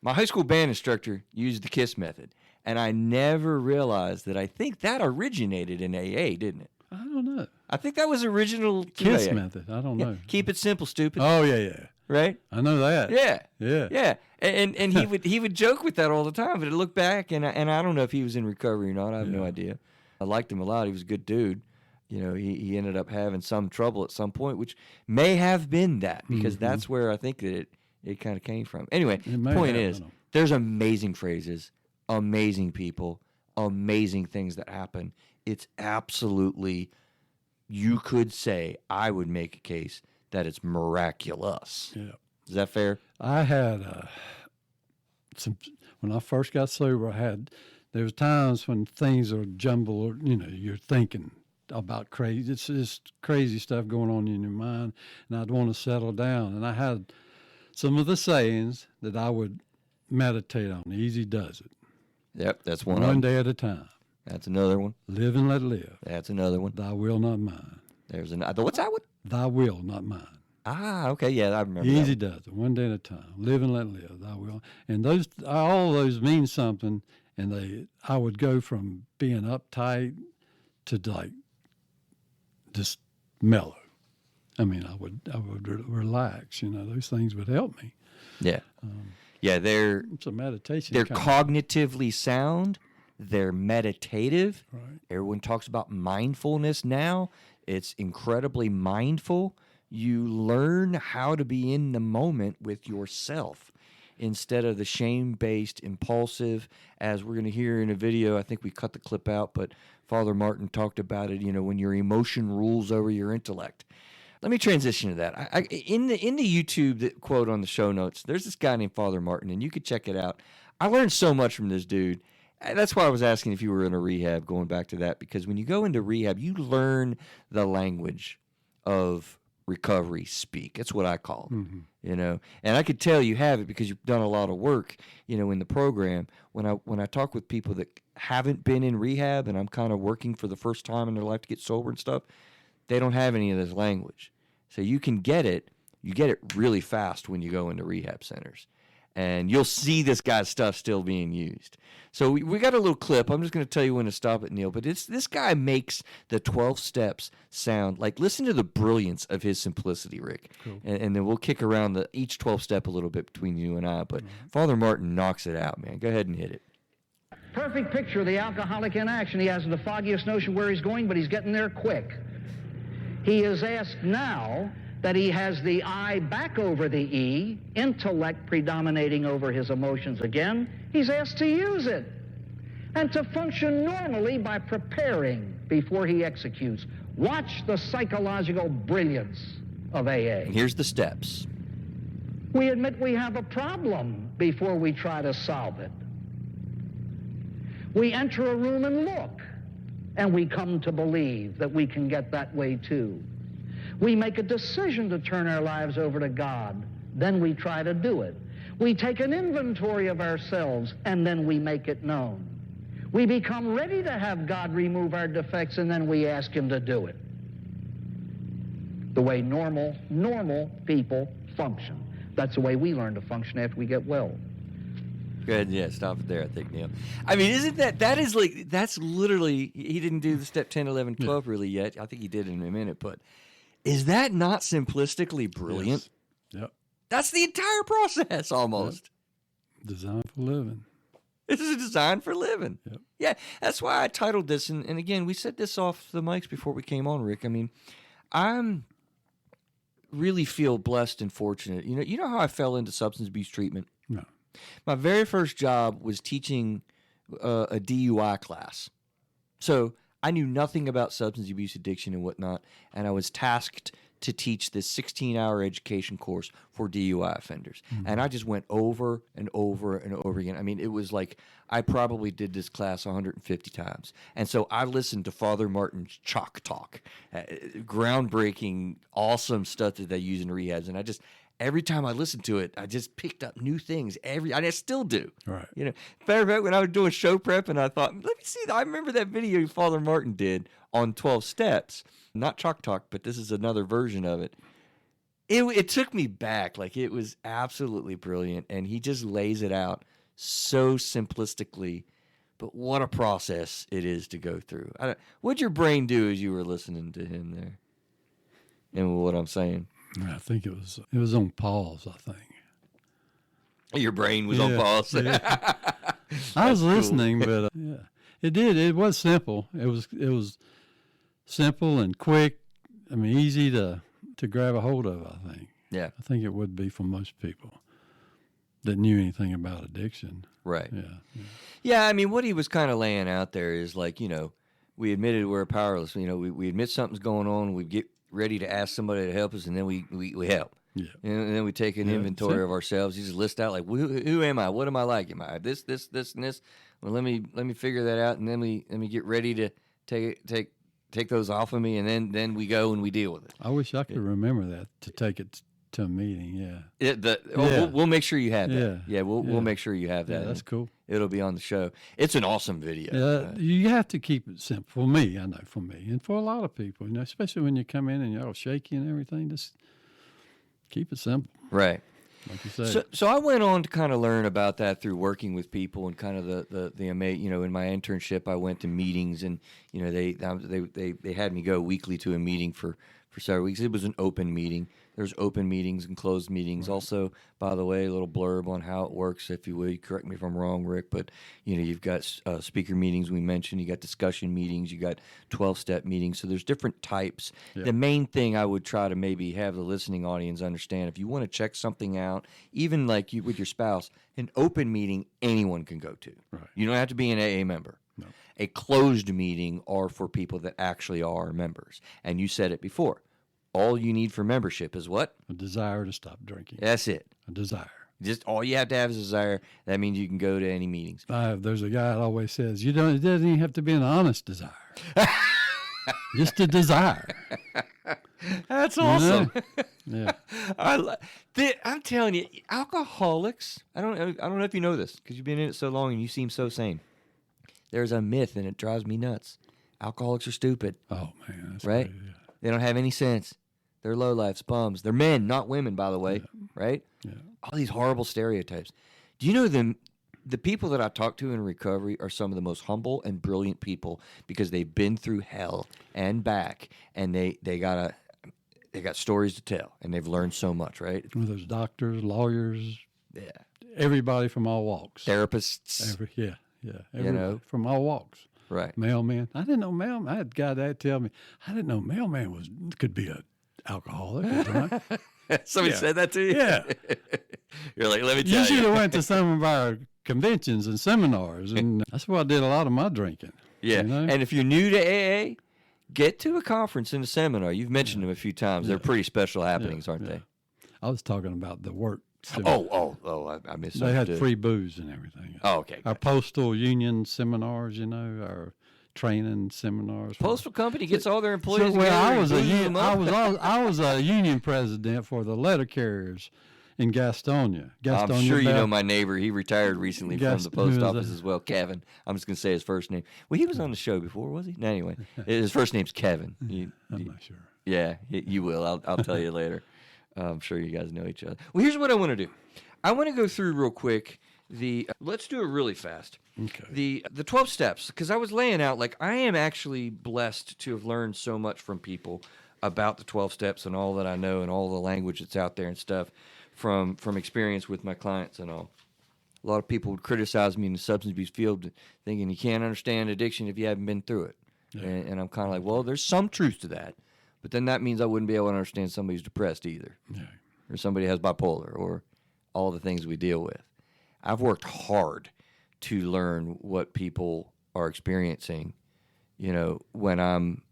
My high school band instructor used the KISS method, and I never realized that I think that originated in AA, didn't it? I don't know. I think that was original KISS AA. method. I don't know. Keep it simple, stupid. Oh, yeah. Right? I know that. Yeah. And he would joke with that all the time, but I look back, and I don't know if he was in recovery or not. I have no idea. I liked him a lot. He was a good dude. He ended up having some trouble at some point, which may have been that, because that's where I think that it kind of came from. Anyway, point is, there's amazing phrases, amazing people, amazing things that happen. It's absolutely, you could say, I would make a case that it's miraculous. Yeah. Is that fair? I had when I first got sober, there was times when things are jumbled, you're thinking about crazy. It's just crazy stuff going on in your mind, and I'd want to settle down. And I had some of the sayings that I would meditate on. Easy does it. Yep, that's one. One day at a time. That's another one. Live and let live. That's another one. Thy will, not mine. There's another. What's that one? Thy will, not mine. Ah, okay, yeah, I remember. Easy does it. One day at a time. Live and let live. Thy will. And all those mean something. And I would go from being uptight to just mellow. I mean, I would relax. Those things would help me. Yeah, it's a meditation. They're cognitively sound. They're meditative. Right. Everyone talks about mindfulness now. It's incredibly mindful. You learn how to be in the moment with yourself instead of the shame-based, impulsive, as we're going to hear in a video. I think we cut the clip out, but Father Martin talked about it, when your emotion rules over your intellect. Let me transition to that. In the YouTube quote on the show notes, there's this guy named Father Martin, and you could check it out. I learned so much from this dude. That's why I was asking if you were in a rehab, going back to that, because when you go into rehab, you learn the language of recovery speak. That's what I call it, And I could tell you have it because you've done a lot of work, in the program. When I talk with people that haven't been in rehab and I'm kind of working for the first time in their life to get sober and stuff, they don't have any of this language. So you can get it. You get it really fast when you go into rehab centers. And you'll see this guy's stuff still being used. So we got a little clip. I'm just going to tell you when to stop it, Neil. But this guy makes the 12 steps sound like, listen to the brilliance of his simplicity, Rick. Cool. And then we'll kick around each 12 step a little bit between you and I. But Father Martin knocks it out, man. Go ahead and hit it. Perfect picture of the alcoholic in action. He hasn't the foggiest notion where he's going, but he's getting there quick. He is asked now that he has the I back over the E, intellect predominating over his emotions again. He's asked to use it and to function normally by preparing before he executes. Watch the psychological brilliance of AA. And here's the steps. We admit we have a problem before we try to solve it. We enter a room and look and we come to believe that we can get that way too. We make a decision to turn our lives over to God, then we try to do it. We take an inventory of ourselves, and then we make it known. We become ready to have God remove our defects, and then we ask Him to do it. The way normal people function. That's the way we learn to function after we get well. Go ahead, yeah, stop it there, I think, Neil. I mean, isn't that's literally, he didn't do the step 10, 11, 12 really yet. I think he did in a minute, but is that not simplistically brilliant? Yes. Yep. That's the entire process, almost. Yep. Designed for living. This is designed for living. Yep. Yeah, that's why I titled this, and again, we said this off the mics before we came on, Rick. I mean, I'm really feel blessed and fortunate. You know how I fell into substance abuse treatment? No. My very first job was teaching a DUI class. So I knew nothing about substance abuse addiction and whatnot, and I was tasked to teach this 16-hour education course for DUI offenders. Mm-hmm. And I just went over and over and over again. I mean, it was like I probably did this class 150 times. And so I listened to Father Martin's Chalk Talk, groundbreaking, awesome stuff that they use in rehabs. And every time I listened to it, I just picked up new things. I still do. Right. Matter of fact, when I was doing show prep, and I thought, let me see. I remember that video Father Martin did on 12 steps. Not Chalk Talk, but this is another version of it. It took me back. Like, it was absolutely brilliant, and he just lays it out so simplistically. But what a process it is to go through. What'd your brain do as you were listening to him there? And what I'm saying? I think it was on pause, I think. Your brain was on pause. Yeah. I was listening, but it was simple. It was simple and quick. I mean, easy to grab a hold of, I think. Yeah. I think it would be for most people that knew anything about addiction. Right. Yeah. Yeah, I mean, what he was kind of laying out there is like, we admitted we're powerless. We admit something's going on. We get ready to ask somebody to help us, and then we help. Yeah. And then we take an inventory of ourselves. You just list out, like, who am I? What am I like? Am I this, and this? Well, let me figure that out, and then let me get ready to take those off of me, and then we go and we deal with it. I wish I could remember that to take it to a meeting. Yeah. We'll make sure you have that. Yeah. We'll make sure you have that. Yeah, that's cool. It'll be on the show. It's an awesome video. You have to keep it simple. For me, I know, for me, and for a lot of people, especially when you come in and you're all shaky and everything, just keep it simple. Right. Like you said. So I went on to kind of learn about that through working with people and kind of the in my internship, I went to meetings, and they had me go weekly to a meeting for several weeks. It was an open meeting. There's open meetings and closed meetings. Right. Also, by the way, a little blurb on how it works, if you will. You correct me if I'm wrong, Rick, but you've got speaker meetings we mentioned. You got discussion meetings. You got 12-step meetings. So there's different types. Yeah. The main thing I would try to maybe have the listening audience understand, if you want to check something out, even like you with your spouse, an open meeting anyone can go to. Right. You don't have to be an AA member. No. A closed meeting are for people that actually are members. And you said it before. All you need for membership is what? A desire to stop drinking. That's it. A desire. Just all you have to have is a desire. That means you can go to any meetings. There's a guy that always says, it doesn't even have to be an honest desire. Just a desire. That's awesome. Yeah. I'm telling you, alcoholics, I don't know if you know this because you've been in it so long and you seem so sane. There's a myth, and it drives me nuts. Alcoholics are stupid. Oh, man. That's right? Crazy, yeah. They don't have any sense. They're lowlifes, bums. They're men, not women, by the way, right? Yeah. All these horrible stereotypes. Do you know the people that I talk to in recovery are some of the most humble and brilliant people because they've been through hell and back, and they got stories to tell, and they've learned so much, right? Well, there's doctors, lawyers, everybody from all walks. Therapists. Everybody from all walks. Right. Mailman. I didn't know mailman. I had a guy that tell me, I didn't know mailman could be an alcoholic or drunk. Somebody said that to you? Yeah. You're like, let me tell you. You should have went to some of our conventions and seminars, and that's where I did a lot of my drinking. Yeah. And if you're new to AA, get to a conference and a seminar. You've mentioned them a few times. They're pretty special happenings, aren't they? I was talking about the work. I misunderstood. They had free booze and everything. Oh, okay. Our postal union seminars, our training seminars. Postal company gets all their employees So, well, together. I and was glue them up. I was a union president for the letter carriers in Gastonia. I'm sure you Bell- know my neighbor. He retired recently from the post who is office that? as well, Kevin. I'm just going to say his first name. Well, he was on the show before, was he? No, anyway, his first name's Kevin. I'm not sure. Yeah, you will. I'll tell you later. I'm sure you guys know each other. Well, here's what I want to do. I want to go through real quick let's do it really fast. Okay. The 12 steps, because I was laying out, like, I am actually blessed to have learned so much from people about the 12 steps and all that I know and all the language that's out there and stuff from experience with my clients and all. A lot of people would criticize me in the substance abuse field thinking you can't understand addiction if you haven't been through it. Yeah. And I'm kind of like, well, there's some truth to that. But then that means I wouldn't be able to understand somebody who's depressed either. Yeah. Or somebody who has bipolar or all the things we deal with. I've worked hard to learn what people are experiencing, when I'm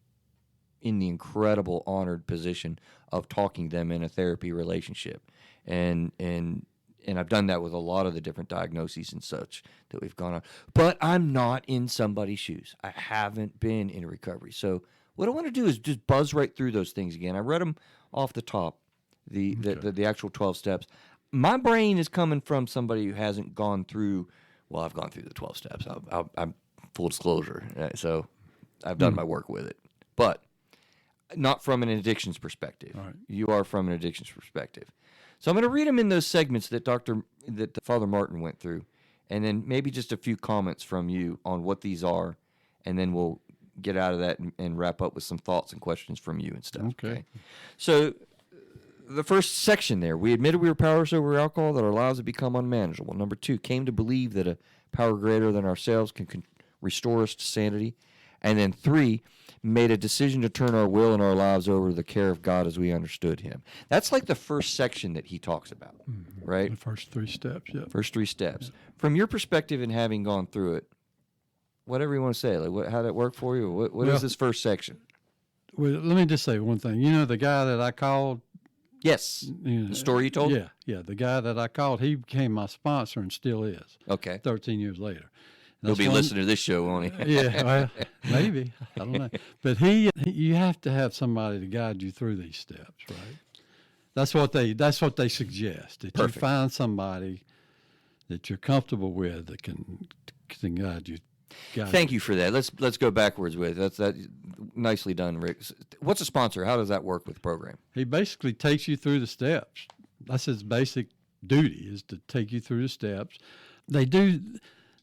in the incredible honored position of talking them in a therapy relationship. And I've done that with a lot of the different diagnoses and such that we've gone on. But I'm not in somebody's shoes. I haven't been in recovery. So what I want to do is just buzz right through those things again. I read them off the top, the actual 12 steps. My brain is coming from somebody who hasn't gone through, well, I've gone through the 12 steps. I'm full disclosure. So I've done my work with it. But not from an addictions perspective. Right. You are from an addictions perspective. So I'm going to read them in those segments that Father Martin went through, and then maybe just a few comments from you on what these are, and then we'll get out of that and wrap up with some thoughts and questions from you and stuff. Okay. So the first section there, we admitted we were powerless over alcohol, that our lives had become unmanageable. Number 2, came to believe that a power greater than ourselves can restore us to sanity. And then 3, made a decision to turn our will and our lives over to the care of God as we understood him. That's like the first section that he talks about, right? The first 3 steps, yeah. First 3 steps. Yeah. From your perspective and having gone through it, whatever you want to say, like how did it work for you? What is this first section? Well, let me just say one thing. The guy that I called? Yes. The story you told? Yeah. The guy that I called, he became my sponsor and still is. Okay. 13 years later. He'll be listening to this show, won't he? Yeah, well, maybe. I don't know. But you have to have somebody to guide you through these steps, right? That's what they suggest. That Perfect. You find somebody that you're comfortable with that can guide you. Thank you for that. Let's go backwards with it. That's nicely done, Rick. What's a sponsor? How does that work with the program? He basically takes you through the steps. That's his basic duty, is to take you through the steps.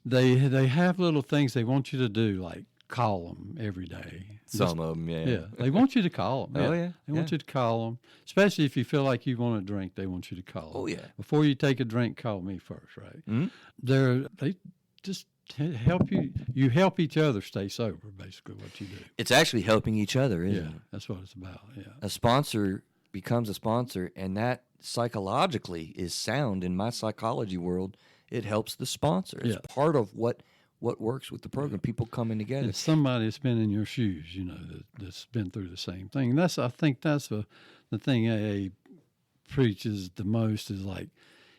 They have little things they want you to do, like call them every day. Some of them, yeah. Yeah, they want you to call them. Oh, yeah. They want you to call them, especially if you feel like you want a drink. They want you to call them. Oh, yeah. Before you take a drink, call me first, right? Mm-hmm. They just help you. You help each other stay sober, basically, what you do. It's actually helping each other, isn't it? That's what it's about, yeah. A sponsor becomes a sponsor, and that psychologically is sound in my psychology world. It helps the sponsor. It's part of what works with the program. People coming together. It's somebody that's been in your shoes, that's been through the same thing. And I think that's the thing AA preaches the most, is like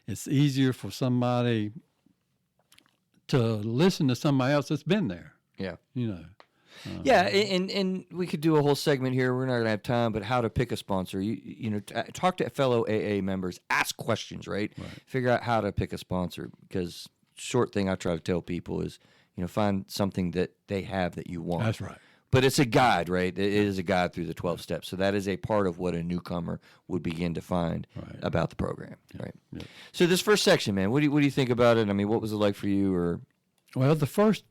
it's easier for somebody to listen to somebody else that's been there. Yeah. Yeah, and we could do a whole segment here. We're not going to have time, but how to pick a sponsor. Talk to fellow AA members, ask questions, right? Figure out how to pick a sponsor, because short thing I try to tell people is, find something that they have that you want. That's right. But it's a guide, right? It is a guide through the 12 steps. So that is a part of what a newcomer would begin to find about the program, right? Yeah. So this first section, man, what do you think about it? I mean, what was it like for you? Or well, the first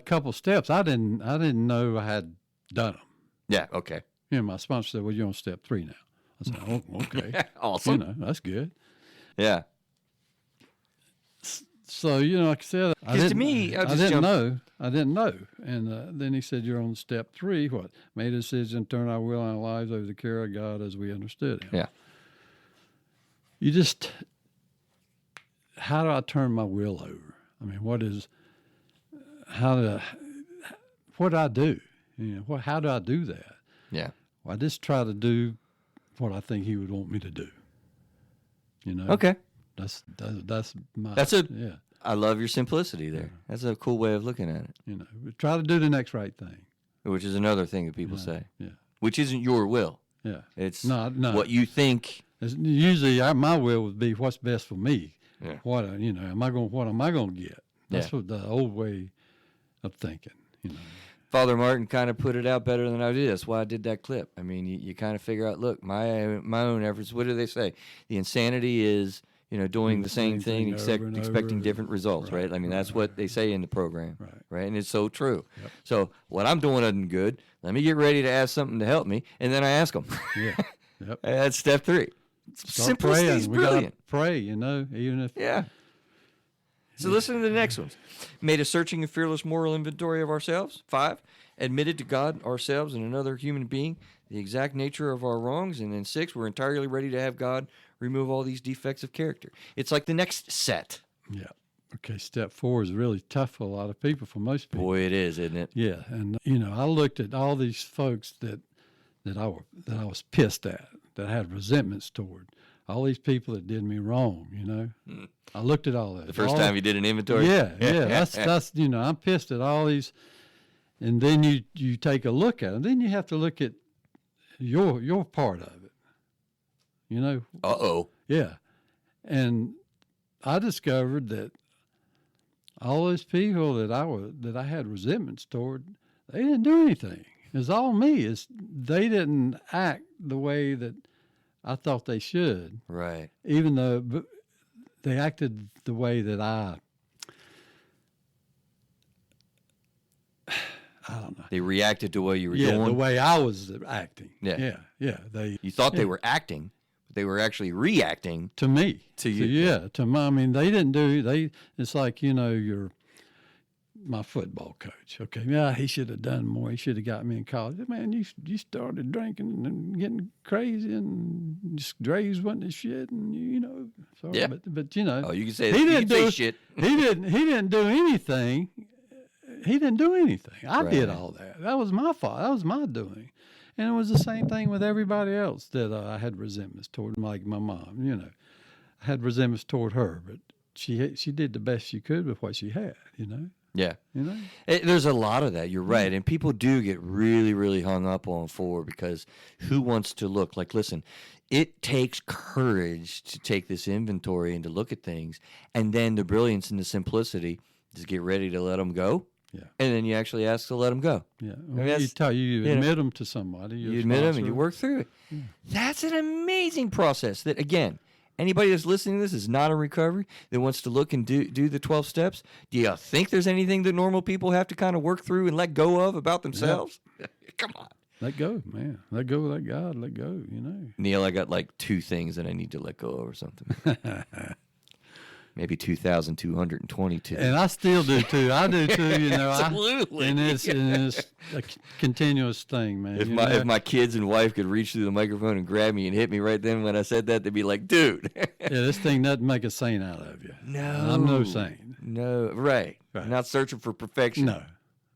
couple steps, I didn't know I had done them. Yeah. Okay. My sponsor said, "Well, you're on step 3 now." I said, "Oh, okay, awesome. That's good." Yeah. So like I said, I didn't know, and then he said, "You're on step 3. What? Made a decision, turn our will and our lives over to the care of God as we understood Him." Yeah. You just, how do I turn my will over? I mean, what do I do? How do I do that? Yeah. Well, I just try to do what I think He would want me to do. Okay. That's my. I love your simplicity there. That's a cool way of looking at it. You know, but try to do the next right thing. Which is another thing that people say. Yeah. Which isn't your will. Yeah. It's No. what you think. Usually, my will would be what's best for me. Yeah. What am I going to get? That's Yeah. what the old way of thinking. Father Martin kind of put it out better than I did. That's why I did that clip. I mean, you kind of figure out, look, my own efforts. What do they say? The insanity is, doing the same thing except expecting different results, right? I mean, that's what they say in the program, right? And it's so true. Yep. So what I'm doing isn't good. Let me get ready to ask something to help me, and then I ask them. Yeah. Yep. That's step 3. Start Simplicity is praying. We gotta brilliant. pray, even if Yeah. So listen to the next ones. Made a searching and fearless moral inventory of ourselves. 5, admitted to God, ourselves, and another human being the exact nature of our wrongs. And then 6, we're entirely ready to have God remove all these defects of character. It's like the next set. Yeah. Okay, step 4 is really tough for a lot of people, for most people. Boy, it is, isn't it? Yeah, and I looked at all these folks that I was pissed at, that I had resentments toward. All these people that did me wrong, I looked at all that. The first time you did an inventory? Yeah. That's I'm pissed at all these, and then you take a look at them. Then you have to look at your part of it. Uh-oh. Yeah, and I discovered that all those people that I had resentments toward, they didn't do anything. It's all me. They didn't act the way that I thought they should. Right. Even though they acted the way that I don't know. They reacted to what you were Yeah, doing. the way I was acting. Yeah. Yeah. You thought they were acting, but they were actually reacting. To me. To you. To my, they didn't it's like, my football coach. Okay, yeah, he should have done more. He should have got me in college. Man, you started drinking and getting crazy, and just Dre's wasn't the shit, and sorry, Yeah. but Oh, you can say he that. didn't do shit. He didn't do anything. He didn't do anything. I did Right. all that. That was my fault. That was my doing. And it was the same thing with everybody else that I had resentments toward, like my mom. I had resentments toward her, but she did the best she could with what she had. Yeah. There's a lot of that. You're right. And people do get really, really hung up on 4 because who wants to look like, listen, it takes courage to take this inventory and to look at things. And then the brilliance and the simplicity is get ready to let them go. Yeah. And then you actually ask to let them go. Yeah. mean, that's- You know, admit them to somebody. You admit them and you work through it. Yeah. That's an amazing process that, again, anybody that's listening to this is not in recovery that wants to look and do the 12 steps. Do you think there's anything that normal people have to kind of work through and let go of about themselves? Come on. Let go, man. Let go, let God, let go, Neil, I got like 2 things that I need to let go of or something. Maybe 2,222. And I still do too. I do too, Absolutely. And it's a continuous thing, man. If my kids and wife could reach through the microphone and grab me and hit me right then when I said that, they'd be like, dude. this thing doesn't make a saint out of you. No. I'm no saint. No, right. Not searching for perfection.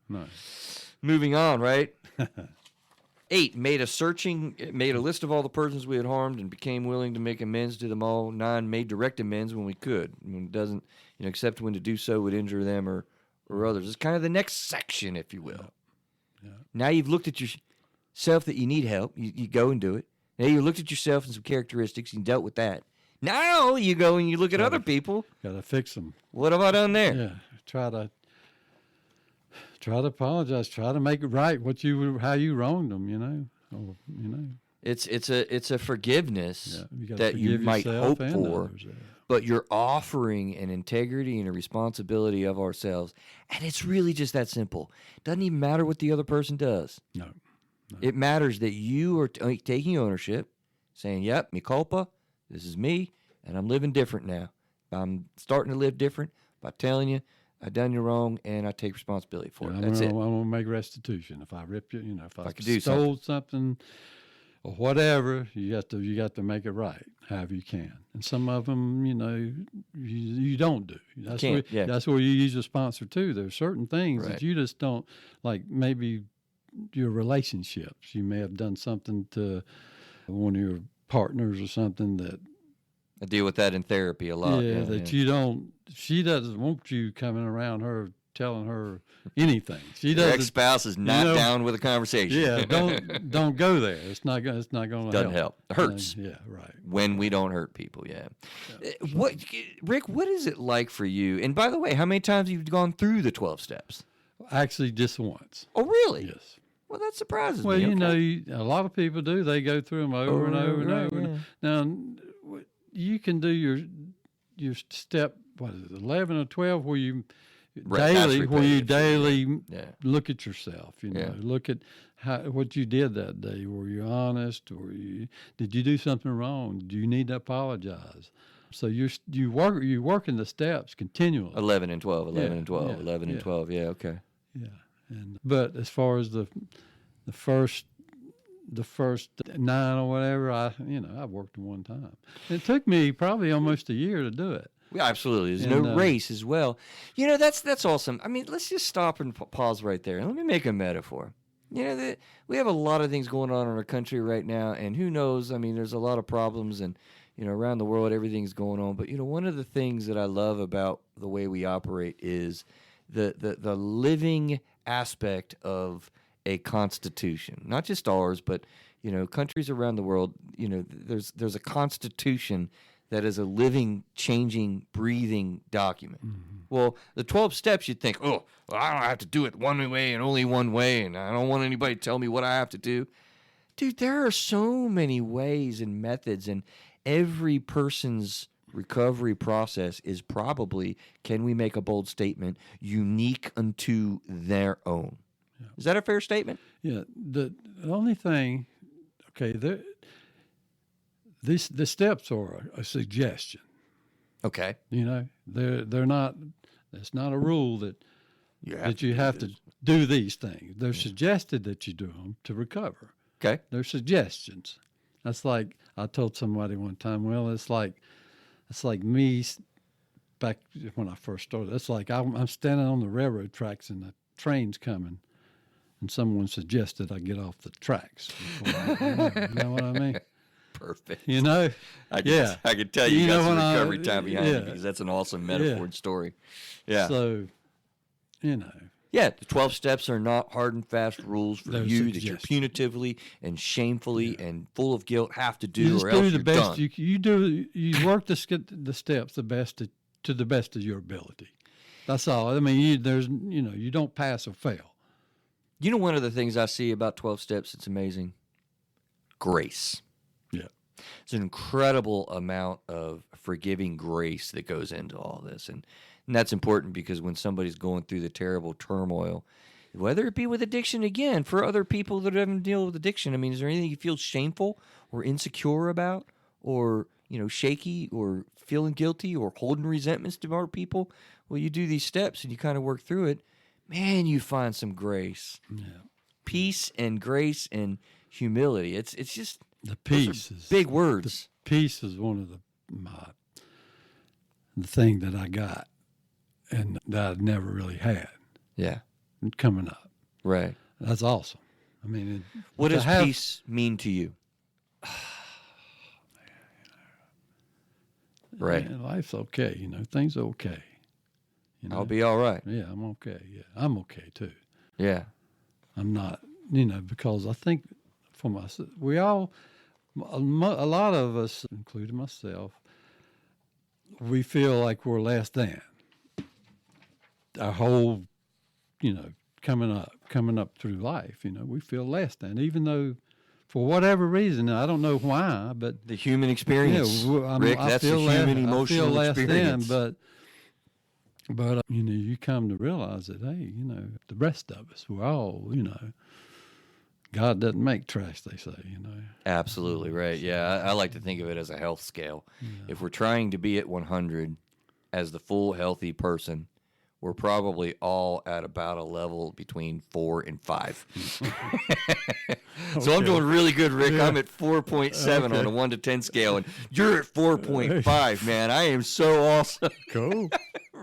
No. Moving on, right? 8, made a list of all the persons we had harmed and became willing to make amends to them all. 9, made direct amends when we could. When it doesn't, except when to do so would injure them or others. It's kind of the next section, if you will. Yeah. Now you've looked at yourself that you need help. You go and do it. Now you looked at yourself and some characteristics and dealt with that. Now you go and you look at other people. Got to fix them. What have I done there? Yeah. Try to apologize. Try to make it right. How you wronged them. It's a forgiveness gotta that you forgive might yourself hope and for, others, yeah. but you're offering an integrity and a responsibility of ourselves, and it's really just that simple. Doesn't even matter what the other person does. No. It matters that you are taking ownership, saying, "Yep, mi culpa. This is me, and I'm living different now. I'm starting to live different by telling you I done you wrong, and I take responsibility for it. That's it. I'm gonna make restitution. If I ripped you, if I could do stole something or whatever, you got to make it right, however you can. And some of them, you don't do. That's where you use a sponsor too. There's certain things that you just don't, like maybe your relationships. You may have done something to one of your partners or something that I deal with that in therapy a lot. Yeah, that you don't. She doesn't want you coming around her telling her anything. She Your doesn't. ex-spouse is not down with a conversation. Yeah, don't go there. It's not going to Doesn't help. It hurts. Yeah, right. When we don't hurt people, yeah. What, Rick? What is it like for you? And by the way, how many times have you gone through the 12 steps? Actually, just once. Oh, really? Yes. Well, that surprises Well, me. you Okay. know, a lot of people do. They go through them over and over and Right, over. yeah. Now, you can do your step, what is it, 11 or 12, where you Right, that's daily, where you repetitive. daily Yeah. look at yourself. You know, Yeah. look at what you did that day. Were you honest? Or did you do something wrong? Do you need to apologize? So you working the steps continually. 11 and 12, 11 Yeah, and 12, yeah, 11 and yeah. 12. Yeah, okay. Yeah, but as far as the first 9 or whatever, I worked them one time. It took me probably almost a year to do it. Yeah, absolutely. There's And, no race as well. You know, that's awesome. I mean, let's just stop and pause right there. And let me make a metaphor. You know, we have a lot of things going on in our country right now, and who knows? I mean, there's a lot of problems, and, you know, around the world, everything's going on. But, you know, one of the things that I love about the way we operate is the living aspect of a constitution, not just ours, but, you know, countries around the world. You know, there's a constitution that is a living, changing, breathing document. Well, the 12 steps, you'd think, oh, well, I don't have to do it one way and only one way, and I don't want anybody to tell me what I have to do. Dude, there are so many ways and methods, and every person's recovery process is probably, can we make a bold statement, unique unto their own. Yeah. Is that a fair statement? Yeah. The only thing, okay, the steps are a suggestion. Okay. You know, they're not. It's not a rule that you have to do these things. They're suggested that you do them to recover. Okay. They're suggestions. That's like I told somebody one time. Well, it's like me back when I first started. It's like I'm standing on the railroad tracks and the train's coming, and someone suggested I get off the tracks. You know what I mean? Perfect. You know? I can tell you got some recovery time behind yeah. you, because that's an awesome metaphor and story. Yeah. So, you know. Yeah, the 12 steps are not hard and fast rules for you that you're punitively and shamefully and full of guilt have to do, or else you're done. You work the steps to the best of your ability. That's all. I mean, you don't pass or fail. You know, one of the things I see about 12 steps, it's amazing. Grace. Yeah. It's an incredible amount of forgiving grace that goes into all this. And that's important, because when somebody's going through the terrible turmoil, whether it be with addiction, again, for other people that haven't dealt with addiction, I mean, is there anything you feel shameful or insecure about, or, you know, shaky or feeling guilty or holding resentments to other people? Well, you do these steps and you kind of work through it. Man, you find some grace. Yeah. Peace and grace and humility. It's just the peace is big words. The peace is one of the thing that I got and that I'd never really had. Yeah. Coming up. Right. That's awesome. I mean, what does peace mean to you? Right. Yeah, life's okay. You know, things are okay. You know? I'll be all right. Yeah, I'm okay. Yeah, I'm okay too. Yeah. I'm not, because I think for myself, a lot of us, including myself, we feel like we're less than. Our whole, coming up through life, we feel less than, even though for whatever reason, I don't know why, but the human experience, Rick, that's the human emotional experience. But you come to realize that, hey, the rest of us, we're all, God doesn't make trash, they say, Absolutely right. Yeah, I like to think of it as a health scale. Yeah. If we're trying to be at 100 as the full healthy person, we're probably all at about a level between 4 and 5. So I'm doing really good, Rick. Yeah. I'm at 4.7 on a 1 to 10 scale, and you're at 4.5, man. I am so awesome. Cool.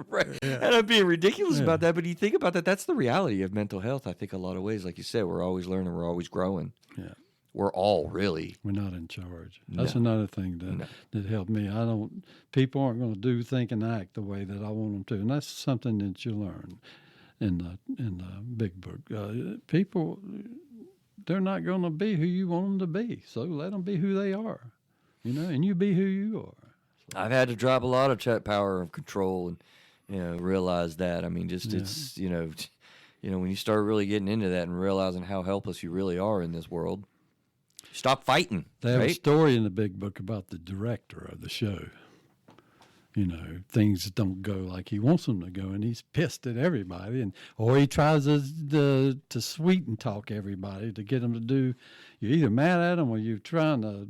Right. Yeah. And I'm being ridiculous about that, but you think about that, that's the reality of mental health, I think, a lot of ways. Like you said, we're always learning, we're always growing. Yeah. we're all really. We're not in charge. That's No. another thing that helped me. People aren't going to do, think, and act the way that I want them to, and that's something that you learn in the big book. People, they're not going to be who you want them to be, so let them be who they are, and you be who you are. I've had to drop a lot of power of control and realize that. I mean, it's when you start really getting into that and realizing how helpless you really are in this world. Stop fighting. They have right? a story in the big book about the director of the show. Things don't go like he wants them to go, and he's pissed at everybody, or he tries to sweeten talk everybody to get them to do. You're either mad at them or you're trying to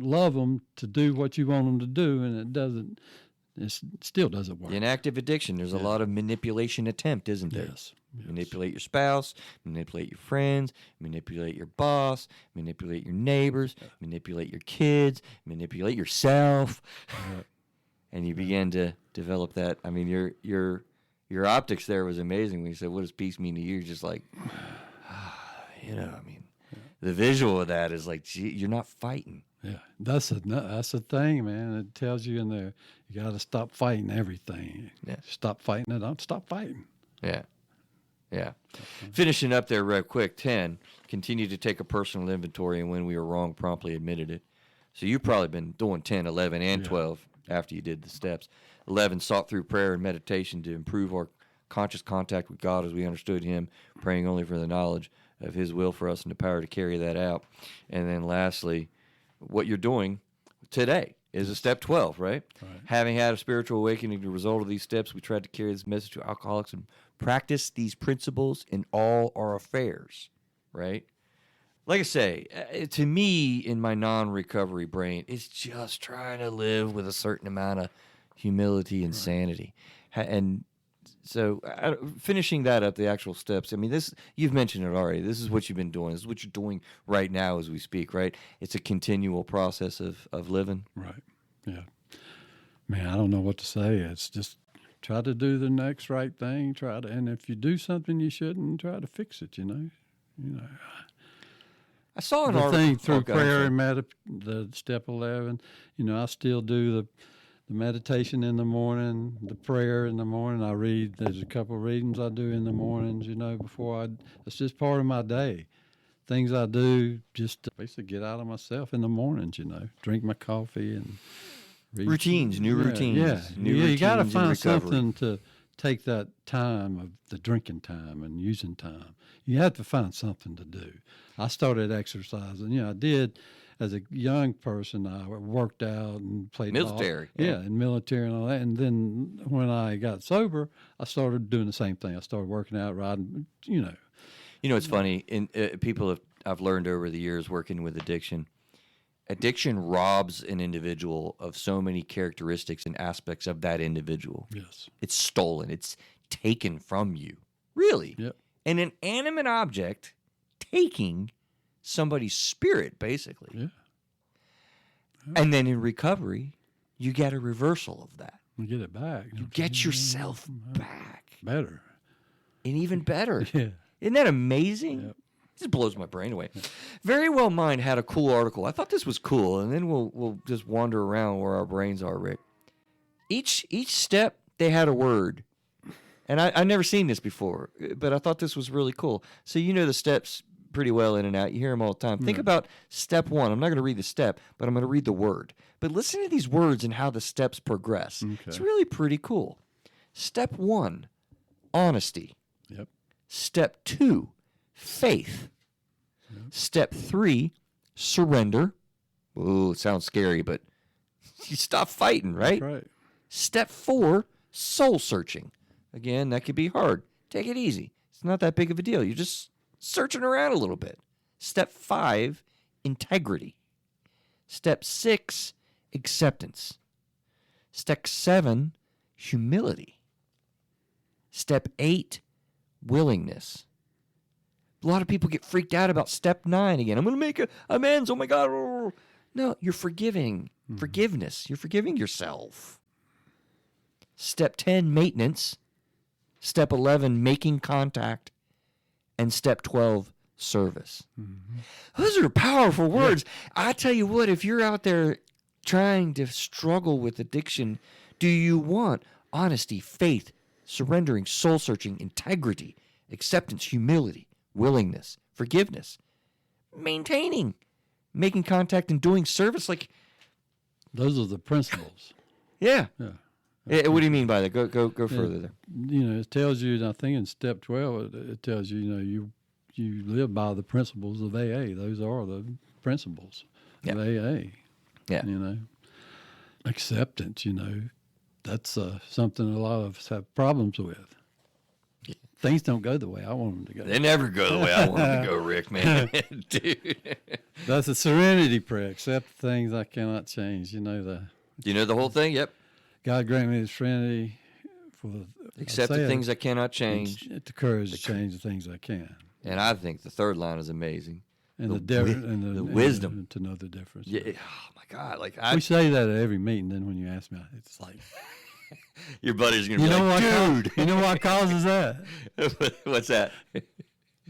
love them to do what you want them to do, and it doesn't. It still doesn't work. In active addiction, there's a lot of manipulation attempt, isn't there? Yes. Manipulate your spouse, manipulate your friends, manipulate your boss, manipulate your neighbors, manipulate your kids, manipulate yourself. And you begin to develop that. I mean, your optics there was amazing when you said, "What does peace mean to you?" You're just like, the visual of that is like, gee, you're not fighting. Yeah, that's the thing, man. It tells you in there, you got to stop fighting everything. Yeah. Stop fighting it. Don't stop fighting. Yeah. Yeah. Finishing up there real quick, 10, continue to take a personal inventory, and when we were wrong, promptly admitted it. So you've probably been doing 10, 11, and 12 after you did the steps. 11, sought through prayer and meditation to improve our conscious contact with God as we understood him, praying only for the knowledge of his will for us and the power to carry that out. And then lastly, what you're doing today is a step 12, right? Having had a spiritual awakening as a result of these steps, we tried to carry this message to alcoholics and practice these principles in all our affairs, right? Like I say, to me, in my non-recovery brain, it's just trying to live with a certain amount of humility and sanity. And so finishing that up, the actual steps, I mean, this, you've mentioned it already. This is what you've been doing. This is what you're doing right now as we speak, right? It's a continual process of living. Right. Yeah. Man, I don't know what to say. It's just try to do the next right thing. And if you do something you shouldn't, try to fix it, I saw an the article. thing through prayer and the step 11, I still do the meditation in the morning, the prayer in the morning. I read, there's a couple of readings I do in the mornings, before it's just part of my day. Things I do just to basically get out of myself in the mornings, drink my coffee and read. Routines, new routines. Yeah, routines you got to in find recovery. something to take that time of the drinking time and using time. You have to find something to do. I started exercising. I did as a young person. I worked out and played Military. ball. Yeah, in military and all that. And then when I got sober, I started doing the same thing. I started working out, riding, It's funny. I've learned over the years working with addiction. Addiction robs an individual of so many characteristics and aspects of that individual. Yes. It's stolen. It's taken from you. Really. Yep. An inanimate object taking somebody's spirit, basically. Yeah. And then in recovery, you get a reversal of that. You get it back. You get yourself back. Better. And even better. Yeah. Isn't that amazing? Yep. This blows my brain away. Very Well Mind had a cool article. I thought this was cool, and then we'll just wander around where our brains are, Rick. Each step, they had a word. And I've never seen this before, but I thought this was really cool. So you know the steps pretty well in and out. You hear them all the time. Think about step 1. I'm not going to read the step, but I'm going to read the word. But listen to these words and how the steps progress. Okay. It's really pretty cool. Step 1, honesty. Yep. Step 2, faith. Yep. Step 3, surrender. Ooh, it sounds scary, but you stop fighting, right? That's right. Step 4, soul searching. Again, that could be hard. Take it easy. It's not that big of a deal. You're just searching around a little bit. Step 5, integrity. Step 6, acceptance. Step 7, humility. Step 8, willingness. A lot of people get freaked out about step 9 again. I'm going to make amends. Oh, my God. No, you're forgiving. Forgiveness. You're forgiving yourself. Step 10, maintenance. Step 11, making contact. And step 12, service. Those are powerful words. I tell you what, if you're out there trying to struggle with addiction, do you want honesty, faith, surrendering, soul-searching, integrity, acceptance, humility, willingness, forgiveness, maintaining, making contact, and doing service? Like, Those are the principles. yeah. Yeah. What do you mean by that? Go further there. It tells you, and I think in step 12, it tells you, you live by the principles of AA. Those are the principles of AA. Yeah. Acceptance, that's something a lot of us have problems with. Things don't go the way I want them to go. They never go the way I want them to go, Rick, man. Dude. That's a serenity prayer. Accept things I cannot change. Do you know the whole thing? Yep. God grant me the serenity for Accept the things I cannot change. The courage to change the things I can. And I think the third line is amazing. And the wisdom to know the difference. Yeah. Oh my God. Like we say that at every meeting. Then when you ask me, it's like your buddy's gonna be like, dude. You know what causes that? What's that?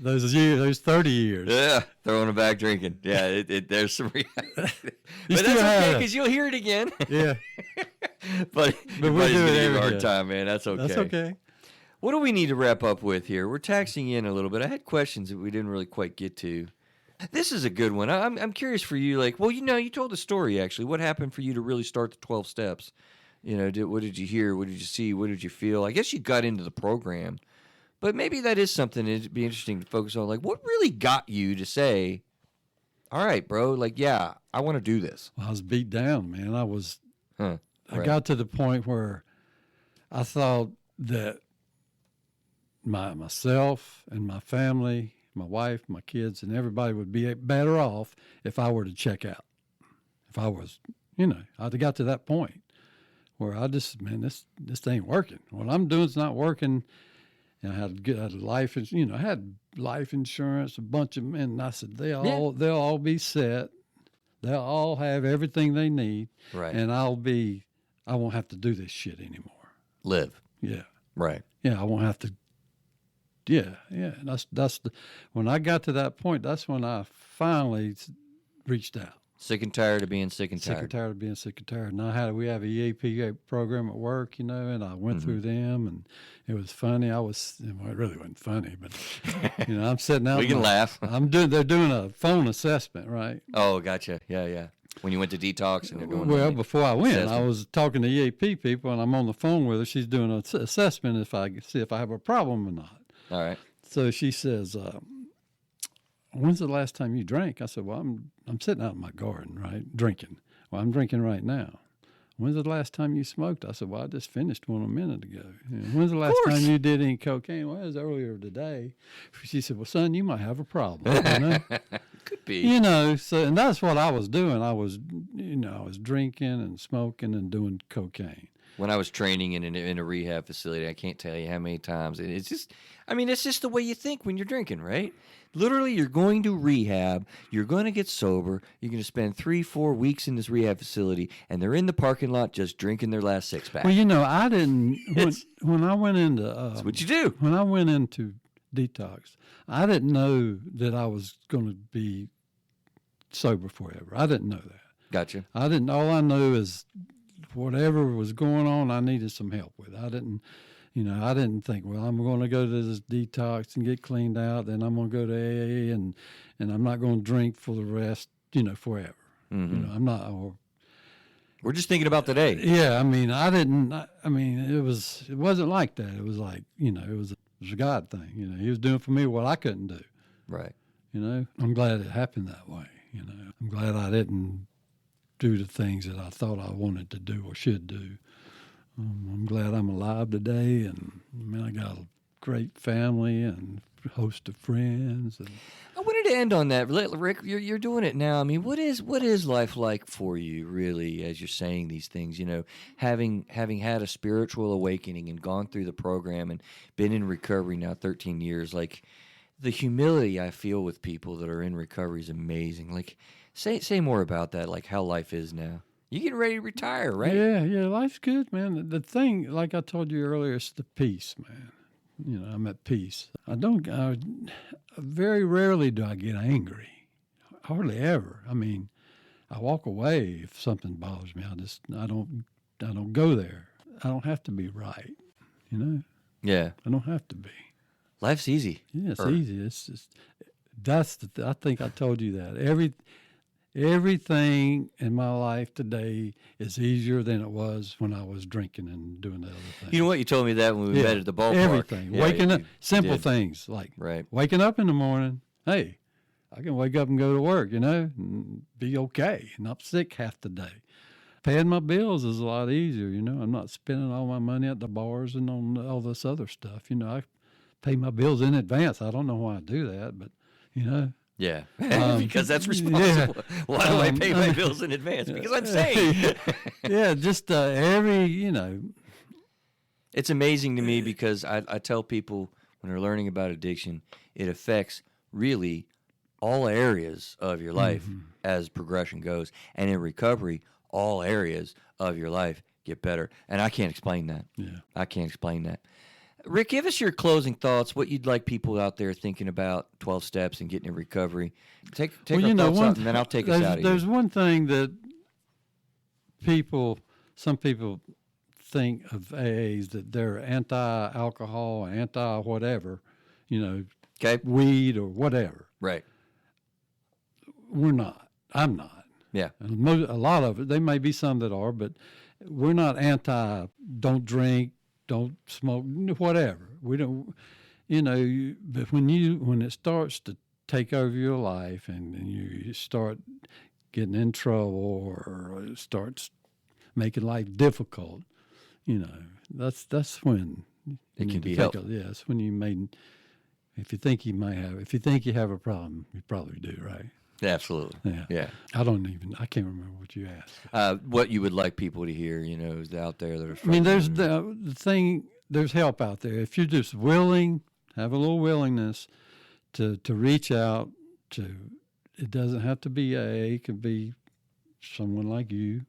Those 30 years. Yeah, throwing it back, drinking. Yeah, there's some. But that's still okay because you'll hear it again. Yeah. but we buddy's do gonna it give you a every hard day. time, man. That's okay. That's okay. What do we need to wrap up with here? We're taxing in a little bit. I had questions that we didn't really quite get to. This is a good one. I'm curious for you. Like, well, you told the story actually. What happened for you to really start the 12 steps? What did you hear? What did you see? What did you feel? I guess you got into the program, but maybe that is something that'd be interesting to focus on. Like, what really got you to say, "All right, bro. Like, yeah, I want to do this." Well, I was beat down, man. I Right. got to the point where I thought that myself and my family, my wife, my kids, and everybody would be better off if I were to check out. If I was, I got to that point where I just, man, this ain't working. What I'm doing is not working. And I had life, I had life insurance, a bunch of men. And I said, they'll all be set. They'll all have everything they need. Right. And I won't have to do this shit anymore. Live. Yeah. Right. Yeah. I won't have to. Yeah. Yeah. And when I got to that point, that's when I finally reached out. Sick and tired of being sick and tired. Sick and tired of being sick and tired. And we have a EAP program at work, and I went through them, and it was funny. It really wasn't funny, but I'm sitting out. We can laugh. They're doing a phone assessment, right? Oh, gotcha. Yeah. When you went to detox and they're doing. Well, before I went, assessment. I was talking to EAP people, and I'm on the phone with her. She's doing an assessment see if I have a problem or not. All right. So she says, when's the last time you drank? I said, well, I'm sitting out in my garden, right, drinking. Well, I'm drinking right now. When's the last time you smoked? I said, well, I just finished one a minute ago. When's the last time you did any cocaine? Well, it was earlier today. She said, well, son, you might have a problem. Could be. And that's what I was doing. I was drinking and smoking and doing cocaine. When I was training in a rehab facility, I can't tell you how many times. It's just the way you think when you're drinking, right? Literally, you're going to rehab, you're going to get sober, you're going to spend 3-4 weeks in this rehab facility, and they're in the parking lot just drinking their last six-pack. Well, I didn't, when I went into... That's what you do. When I went into detox, I didn't know that I was going to be sober forever. I didn't know that. Gotcha. All I knew is whatever was going on, I needed some help with. I didn't think, well, I'm going to go to this detox and get cleaned out, then I'm going to go to AA, and I'm not going to drink for the rest, forever. Mm-hmm. I'm not. We're just thinking about today. Yeah, it wasn't like that. It was like, it was a God thing. He was doing for me what I couldn't do. Right. I'm glad it happened that way. I'm glad I didn't do the things that I thought I wanted to do or should do. I'm glad I'm alive today, and I got a great family and a host of friends. And I wanted to end on that, Rick. You're doing it now. What is life like for you, really, as you're saying these things? Having had a spiritual awakening and gone through the program and been in recovery now 13 years, like the humility I feel with people that are in recovery is amazing. Like, say more about that, like how life is now. You getting ready to retire, right? Yeah, life's good, man. The thing, like I told you earlier, is the peace, man. I'm at peace. very rarely do I get angry. Hardly ever. I mean, I walk away if something bothers me. I don't go there. I don't have to be right. You know. Yeah. I don't have to be. Life's easy. Yeah, it's easy. It's just I think I told you that everything in my life today is easier than it was when I was drinking and doing the other things. You know what? You told me that when we met at the ballpark. Everything. Yeah, Waking up, you simple did. things like Right. waking up in the morning. Hey, I can wake up and go to work, and be okay, not sick half the day. Paying my bills is a lot easier, I'm not spending all my money at the bars and on all this other stuff. I pay my bills in advance. I don't know why I do that, but, Yeah, because that's responsible. Yeah. Why do I pay my bills in advance? Because I'm sane. Yeah, just It's amazing to me because I tell people when they're learning about addiction, it affects really all areas of your life as progression goes. And in recovery, all areas of your life get better. And I can't explain that. Yeah. I can't explain that. Rick, give us your closing thoughts, what you'd like people out there thinking about 12 steps and getting in recovery. Take our thoughts out, and then I'll take us out of There's here. one thing that some people think of AAs, that they're anti-alcohol, anti-whatever, Okay? weed or whatever. Right. We're not. I'm not. Yeah. And a lot of it, there may be some that are, but we're not anti, don't drink, don't smoke, whatever. We don't, but when it starts to take over your life and you start getting in trouble or it starts making life difficult, that's when It can be helpful. helpful. Yeah, it's when if you think you have a problem, you probably do, right? Absolutely. Yeah. Yeah. I can't remember what you asked. What you would like people to hear, is out there that are I mean, there's struggling. the thing. There's help out there if you're just willing, have a little willingness to reach out to. It doesn't have to be AA. It could be someone like you,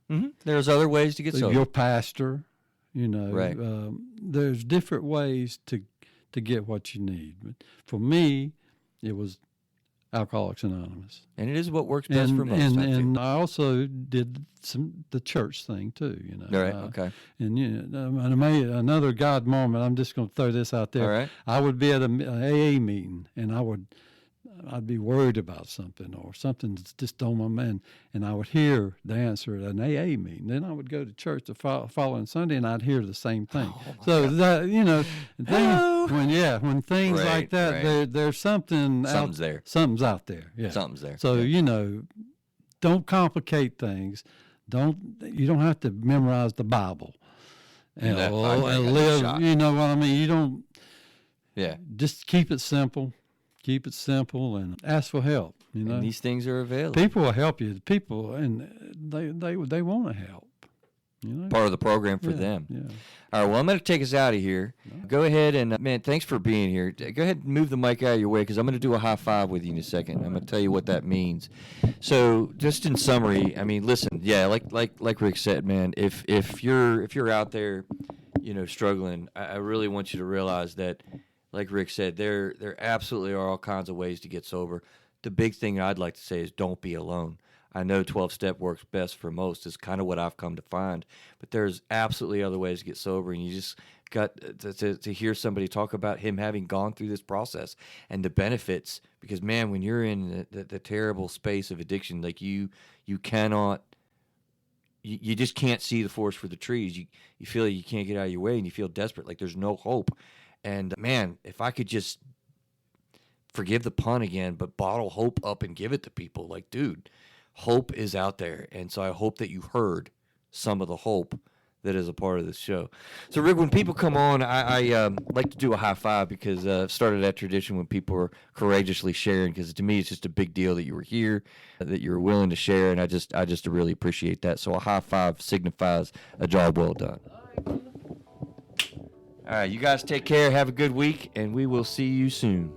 There's other ways to get sober. your pastor. Right. There's different ways to get what you need. But for me, it was Alcoholics Anonymous. And it is what works best for most. And I also did the church thing too, All right, okay. And another God moment. I'm just going to throw this out there. All right. I would be at an AA meeting, and I'd be worried about something or something's just on my mind, and I would hear the answer at an AA meeting. Then I would go to church the following Sunday, and I'd hear the same thing. Oh, that when things Right, like that, right. there's something Something's there. Something's out there. Yeah. Something's there. So Yeah. Don't complicate things. You don't have to memorize the Bible and That- I got a live. shot. You know what I mean? You don't. Yeah. Just keep it simple. Keep it simple and ask for help. And these things are available. People will help you. People and they want to help. Part of the program for Yeah, them. Yeah. All right, well, I'm going to take us out of here. Go ahead and, man, thanks for being here. Go ahead and move the mic out of your way because I'm going to do a high five with you in a second. I'm going to tell you what that means. So, just in summary, I mean, listen, yeah, like Rick said, man, if you're out there, struggling, I really want you to realize that, like Rick said, there absolutely are all kinds of ways to get sober. The big thing I'd like to say is don't be alone. I know 12-step works best for most. It's kind of what I've come to find. But there's absolutely other ways to get sober, and you just got to hear somebody talk about him having gone through this process and the benefits. Because, man, when you're in the terrible space of addiction, like you cannot – you just can't see the forest for the trees. You feel like you can't get out of your way, and you feel desperate, like there's no hope. And, man, if I could just forgive the pun again, but bottle hope up and give it to people, like, dude – hope is out there, and so I hope that you heard some of the hope that is a part of this show. So, Rick, when people come on, I like to do a high five because I've started that tradition when people are courageously sharing, because to me it's just a big deal that you were here, that you were willing to share, and I just really appreciate that. So a high five signifies a job well done. All right, you guys take care, have a good week, and we will see you soon.